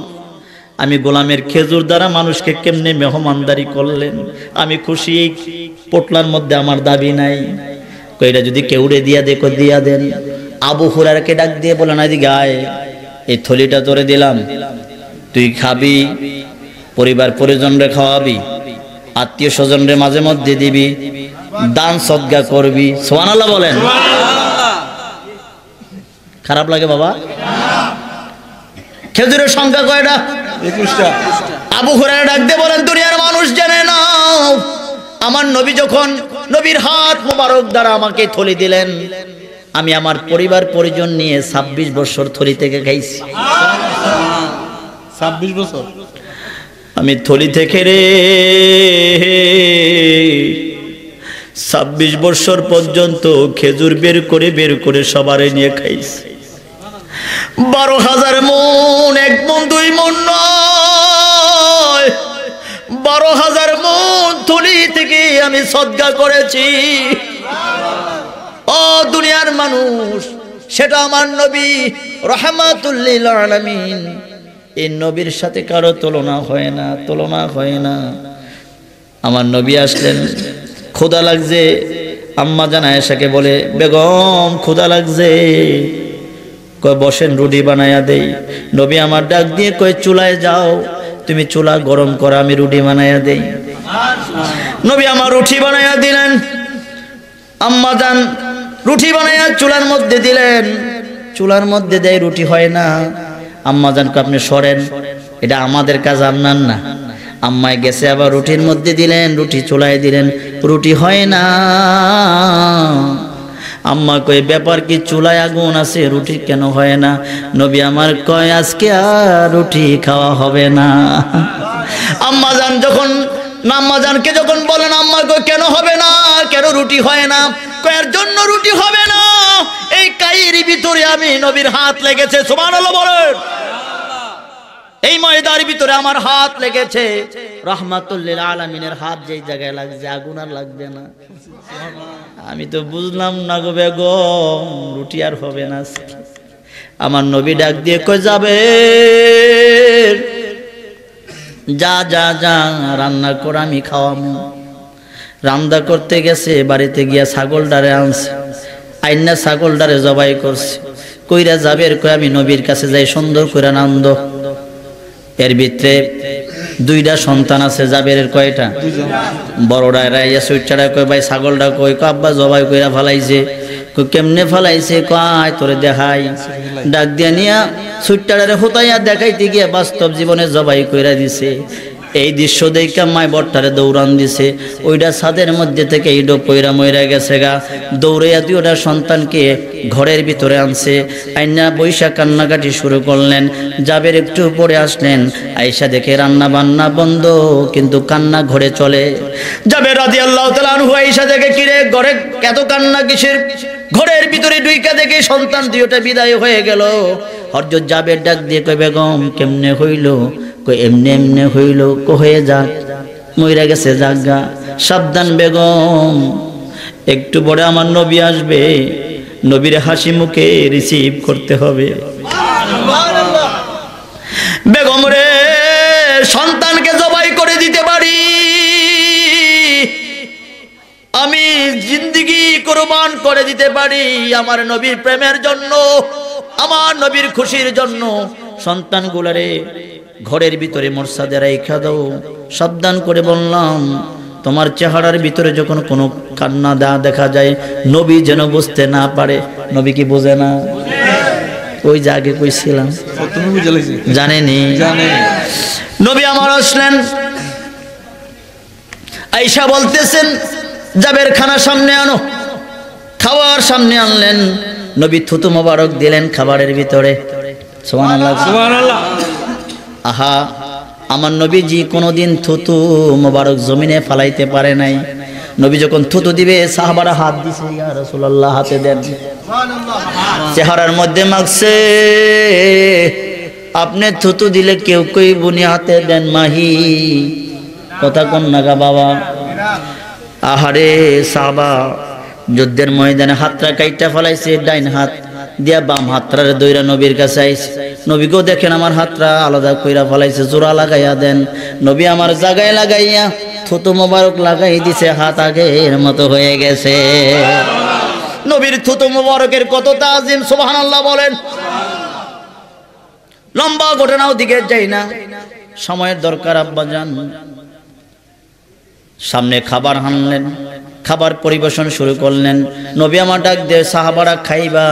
আমি গোলামের খেজুর দ্বারা মানুষকে কেমনে মেহমানদারি করলেন, আমি খুশি। এই পোটলার মধ্যে আমার দাবি নাই। কইরা যদি কেউরে দিয়া দেখো দিয়া দেন। আবু হুরায়রাকে ডাক দিয়ে বলেন, এদিকে আয়, এই থলিটা তোরে দিলাম, তুই খাবি, পরিবার পরিজনরে খাওয়াবি, আত্মীয় স্বজনরে মাঝে মধ্যে দিবি, দান সদকা করবি। সুবহানাল্লাহ বলেন। খারাপ লাগে বাবা? খেজুরের সংখ্যা কয়টা? 21টা। আবু হুরায়রা ডাক দিয়ে বলেন, দুনিয়ার মানুষ জেনে নাও, আমার নবী যখন নবীর হাত মোবারক দ্বারা আমাকে থলি দিলেন, আমি আমার পরিবার পরিজন নিয়ে 26 বছর থলি থেকে খাইছি। 26 বছর আমি থলি থেকে রে 26 বছর পর্যন্ত খেজুর বের করে সবারে নিয়ে খাইছি। 12,000 মন, 1 মন 2 মন নয়, 12,000 মণ থলি থেকে আমি সদকা করেছি। ও দুনিয়ার মানুষ, সেটা আমার নবী রাহমাতুল লিল আলামিন। এই নবীর সাথে কারো তুলনা হয় না, তুলনা হয় না। আমার নবী আসলেন, ক্ষুধা লাগছে। আম্মা জান আয়েশাকে বলে, বেগম ক্ষুধা লাগছে, কয় বসেন রুটি বানায়া দেই। নবী আমার ডাক দিয়ে কয় চুলায় যাও, তুমি চুলা গরম করো, আমি রুটি বানায়া দেই। নবী আমার রুটি বানায়া দিলেন। আম্মা জান রুটি বানায়া চুলার মধ্যে দিলেন। চুলার মধ্যে দেয়, রুটি হয় না। আম্মা জানকে আপনি সরেন, এটা আমাদের কাজ, আপনার না। আম্মায় গেছে, আবার রুটির মধ্যে দিলেন, রুটি চুলায় দিলেন, রুটি হয় না। আম্মা কয় ব্যাপার কি, চুলায় আগুন আছে, রুটি কেন হয় না? নবী আমার কয় আজকে আর রুটি খাওয়া হবে না। আম্মা জান যখন আম্মা জানকে যখন বলেন, আম্মা কয় কেন হবে না, কেন রুটি হয় না? কয়ের জন্য রুটি হবে না, এই কাইয়ের ভিতরে আমি নবীর হাত লেগেছে। সুবহানাল্লাহ বলেন। এই ময়দার ভিতরে আমার হাত লেগেছে। রাহমাতুল লিল আলামিনের হাত যেই জায়গায় লাগছে, আগুন আর লাগবে না। আমি তো বুঝলাম না গো বেগম, রুটি আর হবে না। আমার নবী ডাক দিয়ে কই যাবে, যা যা যা রান্না কর, আমি খাওয়ামু। রান্না করতে গেছে, বাড়িতে গিয়া ছাগলটারে আনছে, আইনা ছাগলটারে জবাই করছে। কইরা যাবে, কই আমি নবীর কাছে যাই, সুন্দর কইরা নান্দ। এর ভিতরে 2টা সন্তান আছে জাবেরের। কয়টা? বড়রা রাইয়া সুইটারা কয় ভাই ছাগলটা কই? আব্বা জবাই কইরা ফালাইছে। কই কেমনে ফালাইছে? কয় তোরে দেখাই। ডাক দিয়া নিয়া সুইটারে হুতাইয়া দেখাইতে গিয়া বাস্তব জীবনে জবাই কইরা দিছে। এই দৃশ্য দেখে মাই বট্টারে দৌড়ান দিছে। ওইটা ছাদের মধ্যে থেকে ইডো পয়রা মইরা গেছে গা। দৌড়াইয়া 2টা সন্তানকে ঘরের ভিতরে আনছে, আইনা বৈশা কান্নাকাটি শুরু করলেন। জাবের একটু পরে আসলেন, আয়েশা দেখে রান্না বান্না বন্ধ, কিন্তু কান্না ঘরে চলে। জাবের রাদিয়াল্লাহু তাআলা আনহু আয়েশা দেখে, কিরে ঘরে এত কান্না কিসের? ঘরের ভিতরে ঢুইকা দেখে সন্তান 2টা বিদায় হয়ে গেল। হযরত জাবের ডাক দিয়ে কয় বেগম কেমনে হইল? কই এমনি এমনি হইল। কো হয়ে যাক, মইরা গেছে জাগা। সাবধান বেগম, একটু পরে আমার নবী আসবে, নবীর হাসি মুখে রিসিভ করতে হবে। বেগম রে, সন্তানকে জবাই করে দিতে পারি, আমি জিন্দেগি কুরবান করে দিতে পারি আমার নবীর প্রেমের জন্য, আমার নবীর খুশির জন্য। সন্তানগুলারে ঘরের ভিতরে মর্যাদা রাইখা দাও। সাবধান করে বললাম, তোমার চেহারার ভিতরে যখন কোনো কান্না দেখা যায়, নবী যেন বুঝতে না পারে। নবী কি বোঝে না? ওই যে আগে কইছিলাম, জানেনি? নবী আমার আসলেন, আয়েশা বলতেছেন জাবের খানা সামনে আনো। খাবার সামনে আনলেন, নবী থুতু মোবারক দিলেন খাবারের ভিতরে। সুবহানাল্লাহ, সুবহানাল্লাহ। আহা, আমার নবীজি কোনোদিন থুতু মোবারক জমিনে ফালাইতে পারে নাই। নবী যখন থুতু দিবে, সাহাবারা হাত দিছে, ইয়া রাসূলুল্লাহ হাতে দেন। চেহারার মধ্যে মাখছে, আপনি থুতু দিলে কেউ কই বুনি হাতে দেন মাহি, কথা কোন নাগা বাবা। আহারে সাহাবা যুদ্ধের ময়দানে হাতটা কাইটা ফেলাইছে, ডাইন হাত দিয়া বাম হাতটার দইরা নবীর কাছে আইছে। নবীকেও দেখেন আমার হাতটা আলাদা কইরা ফেলাইছে, জোড়া লাগাইয়া দেন। নবী আমার জায়গায় লাগাইয়া থুতু মোবারক লাগাই দিছে, হাত আগের মতো হয়ে গেছে। নবীর থুতু মোবারকের কত তাজিম, সুবহানাল্লাহ বলেন। লম্বা ঘটনাও দিকে যাই না, সময়ের দরকার। আব্বা জান সামনে খাবার আনলেন, খাবার পরিবেশন শুরু করলেন। নবী আমার ডাক দিয়ে, সাহাবারা খাইবা,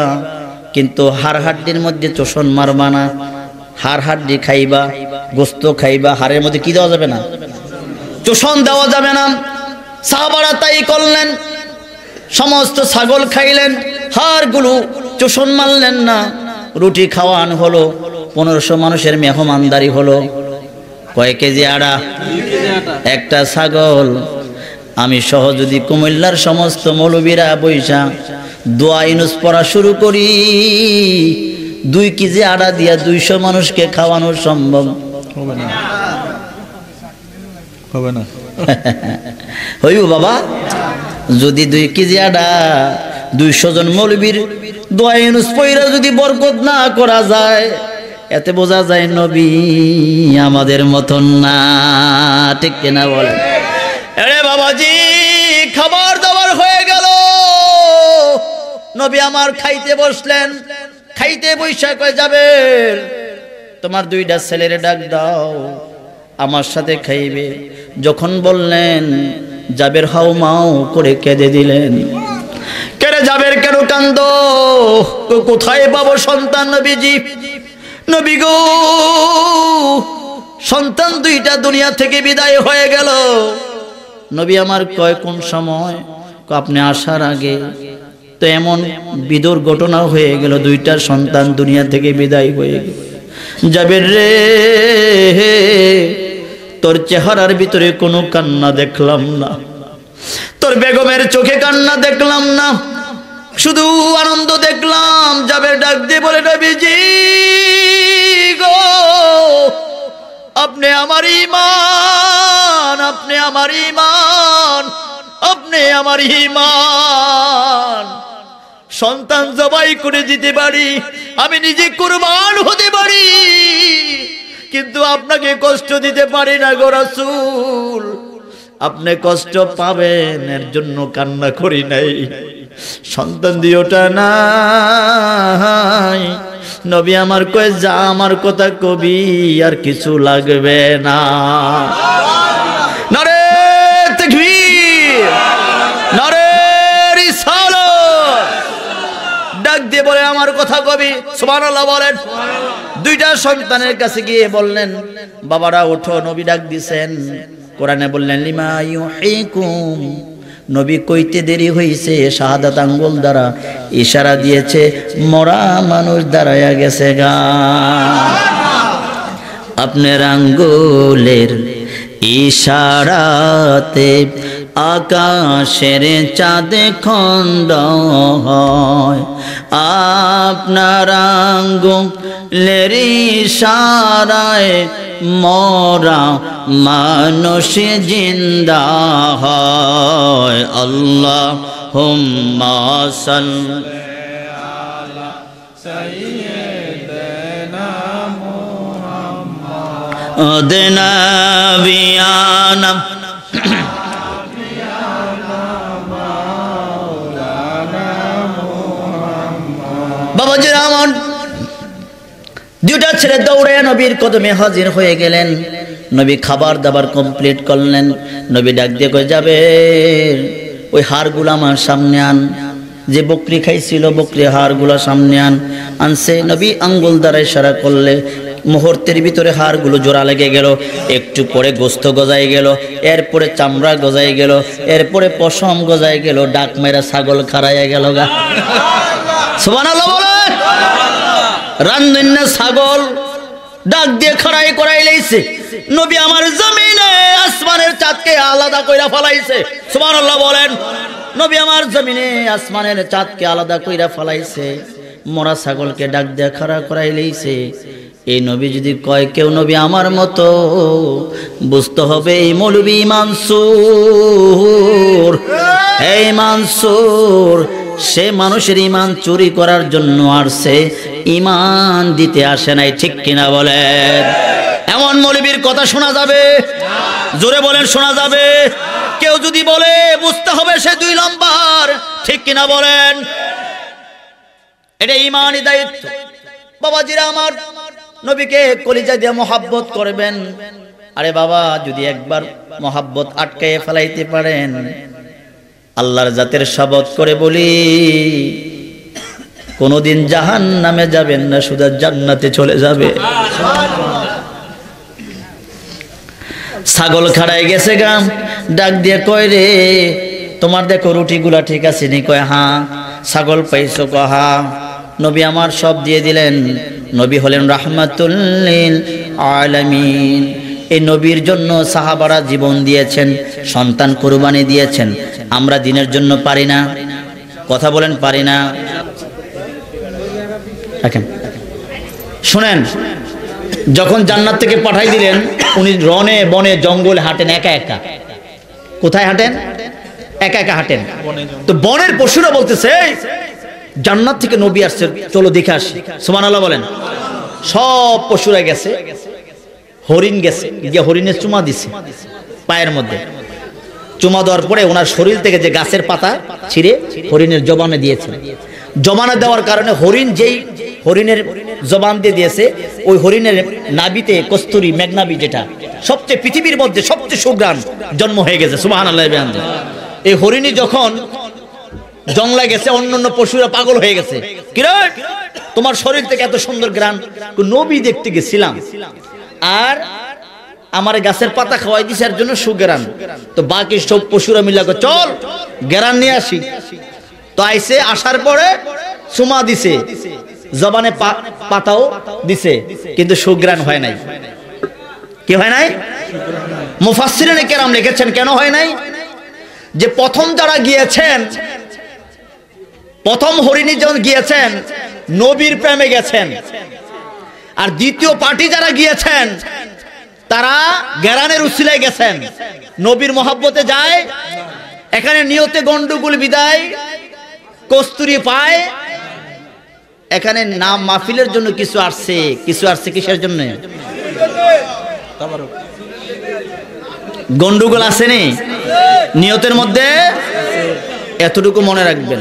কিন্তু হাড় হাড্ডির মধ্যে চোষণ মারবা না। হাড় হাড্ডি খাইবা, গোস্ত খাইবা, হাড়ের মধ্যে কি দেওয়া যাবে না? চোষণ দেওয়া যাবে না। সাহাবারা তাই করলেন, সমস্ত ছাগল খাইলেন, হাড়গুলো চোষণ মারলেন না। রুটি খাওয়ান হলো, 1500 মানুষের মেহমানদারি হলো। কয় কেজি আড়া? একটা ছাগল। আমি সহ যদি কুমিল্লার সমস্ত মৌলবীরা বৈশা দোয়া ইনুস পড়া শুরু করি, 2 কেজি আড়া দিয়া 200 মানুষকে খাওয়ানো সম্ভব হবে না। হবে না। হইব বাবা, যদি 2 কেজি আডা 200 জন মৌলবীর দোয়া ইউনুস পয়রা যদি বরকত না করা যায়, এতে বোঝা যায় নবী আমাদের মতন না, ঠিক কিনা বলেন? আরে বাবাজি, খাবার দাবার হয়ে গেল, নবী আমার খাইতে বসলেন। খাইতে বৈশা কয়ে যাবে, তোমার 2টা ছেলেরে ডাক দাও, আমার সাথে খাইবে। যখন বললেন, জাবের হাউ মাউ করে কেঁদে দিলেন। কেড়ে যাবের কেন কান্দ? কোথায় পাবো সন্তান নবীজি? নবী গো, সন্তান 2টা দুনিয়া থেকে বিদায় হয়ে গেল। নবী আমার কয়, কোন সময়? আপনি আসার আগে তো এমন বিদুর ঘটনা হয়ে গেল, 2টা সন্তান দুনিয়া থেকে বিদায় হয়ে গেল। জাবের রে, তোর চেহারার ভিতরে কোনো কান্না দেখলাম না, তোর বেগমের চোখে কান্না দেখলাম না, শুধু আনন্দ দেখলাম। জাবের ডাক দিয়ে বলে, নবীজি গো, আপনি আমার ঈমান, আপনি আমার ঈমান, আপনি আমার ঈমান। সন্তান জবাই করে দিতে পারি, আমি নিজে কুরবান হতে পারি, কিন্তু আপনাকে কষ্ট দিতে পারি না গো রাসূল। আপনি কষ্ট পাবেন এর জন্য কান্না করি নাই। সন্তান দিওটা নাই। নবী আমার কয়, যা আমার কথা কবি, আর কিছু লাগবে না। নারে তাকবীর, নারে রিসালাত। ডাক দিয়ে বলে, আমার কথা কবি, সুবহানাল্লাহ বলেন। 2টা সন্তানের কাছে গিয়ে বললেন, বাবারা ওঠো। নবী ডাক দিছেন, কোরআনে বললেন, লিমা ইউহিকুম। নবী কইতে দেরি হইছে, শাহাদাত আঙ্গুল দ্বারা ইশারা দিয়েছে, মরা মানুষ দাঁড়ায়া গেছে গা। আপনার আঙ্গুলের ইশারাতে আকাশের চাঁদ খণ্ড হয়, আপনার আঙ্গুলের ইশারায় মরা মানুষ জিন্দা হয়। আল্লাহুম্মা সাল্লি আলা সাইয়্যিদিনা মুহাম্মদ নাবিয়ানা বাবাজি আমার 2টা ছেলে দৌড়ে নবীর কদমে হাজির হয়ে গেলেন। নবী খাবার দাবার কমপ্লিট করলেন। নবী ডাক দিয়ে কয়ে, যাবে ওই হাড়গুলো আমার সামনে আন। যে বকরি খাইছিল, বকরি হাড়গুলো সামনে আনছে। নবী আঙ্গুল দ্বারা ইশারা করলে মুহূর্তের ভিতরে হাড়গুলো জোড়া লেগে গেল। একটু পরে গোস্ত গজাই গেল, এরপরে চামড়া গজাই গেল, এরপরে পশম গজাই গেল, ডাক মেরা ছাগল খাড়াইয়া গেল গা। সুবহানাল্লাহ বলেন। রান্না ছাগল ডাক দিয়ে খাড়াই করাই লাইছে। নবী আমার জমিনে আসমানের চাঁদকে আলাদা কইরা ফলাইছে। সুবহানাল্লাহ বলেন। নবী আমার জমিনে আসমানের চাঁদকে আলাদা কইরা ফলাইছে। মরা ছাগলকে ডাক দিয়ে খাড়া করাই লাইছে। এই নবী যদি কয় কেউ নবী আমার মতো, বুঝতে হবে এই মৌলবী মানসুর, এই মানসুর সে মানুষের ঈমান চুরি করার জন্য আসছে, ঈমান দিতে আসে নাই, ঠিক কিনা বলেন? এমন মৌলবীর কথা শোনা যাবে? জোরে বলেন, শোনা যাবে? কেউ যদি বলে বুঝতে হবে সে 2 নাম্বার, ঠিক কিনা বলেন? এটা ঈমানি দায়িত্ব। বাবাজিরা আমার, নবীকে কলিজা দিয়ে মহব্বত করবেন। আরে বাবা, যদি একবার মহব্বত আটকায়ে ফেলাইতে পারেন, আল্লাহর জাতের শপথ করে বলি, কোনদিন জাহান্নামে যাবেন না, শুধু জান্নাতে চলে যাবে। ছাগল খাড়াই গেছে গাম, ডাক দিয়ে কয়, রে তোমার দেখো রুটিগুলা ঠিক আছে নি? কয় হ্যাঁ। ছাগল পাইছো? কয় হ্যাঁ। নবী আমার সব দিয়ে দিলেন। নবী হলেন রাহমাতুল লিল আলামিন। এই নবীর জন্য সাহাবারা জীবন দিয়েছেন, সন্তান কুরবানি দিয়েছেন। আমরা দিনের জন্য পারি না? কথা বলেন, পারি না? শুনেন, যখন জান্নাত থেকে পাঠাই দিলেন, উনি রনে বনে জঙ্গলে হাঁটেন একা একা। কোথায় হাঁটেন? একা একা হাঁটেন। তো বনের পশুরা বলতেছে, জান্নাত থেকে নবী আসছে, চলো দেখে আসি। সুবহানাল্লাহ বলেন। সব পশুরা গেছে, হরিণ গেছে, গিয়ে হরিণের চুমা দিছে পায়ের মধ্যে। চুমা দেওয়ার পরে ওনার শরীর থেকে যে গাছের পাতা ছিঁড়ে হরিণের জবানে দিয়েছে। জবানে দেওয়ার কারণে হরিণ যেই হরিণের জবান দিয়ে দিয়েছে, ওই হরিণের নাভিতে কস্তুরী মেঘনাভি, যেটা সবচেয়ে পৃথিবীর মধ্যে সবচেয়ে সুঘ্রাণ, জন্ম হয়ে গেছে। সুবহানাল্লাহ। এই হরিণী যখন জঙ্গলে গেছে, অন্যান্য পশুরা পাগল হয়ে গেছে, কিরে তোমার শরীর থেকে এত সুন্দর ঘ্রাণ? নবী দেখতে গেছিলাম, আর আমার গাছের পাতা খাওয়াই দিছে, এর জন্য সুঘ্রাণ। তো বাকি সব পশুরা মিলে চল ঘ্রাণ নিয়ে আসি। তো আইসে, আসার পরে চুমা দিছে, জবানে পাতাও দিছে, কিন্তু সুঘ্রাণ হয় নাই। কি হয় নাই? মুফাসসিরিনে কেরাম লিখেছেন কেন হয় নাই? যে প্রথম যারা গিয়েছেন, প্রথম হরিণী যখন গিয়েছেন, নবীর প্রেমে গেছেন, আর দ্বিতীয় পার্টি যারা গিয়েছেন তারা ঘ্রাণের উসিলায় গেছেন, নবীর মহব্বতে যায়। এখানে নিয়তে গন্ডগোল বিদায়, কস্তুরী পায়। এখানে নাম মাহফিলের জন্য কিছু আসছে, কিছু আসছে কিসের জন্য? গন্ডগোল আসেনি নিয়তের মধ্যে, এতটুকু মনে রাখবেন।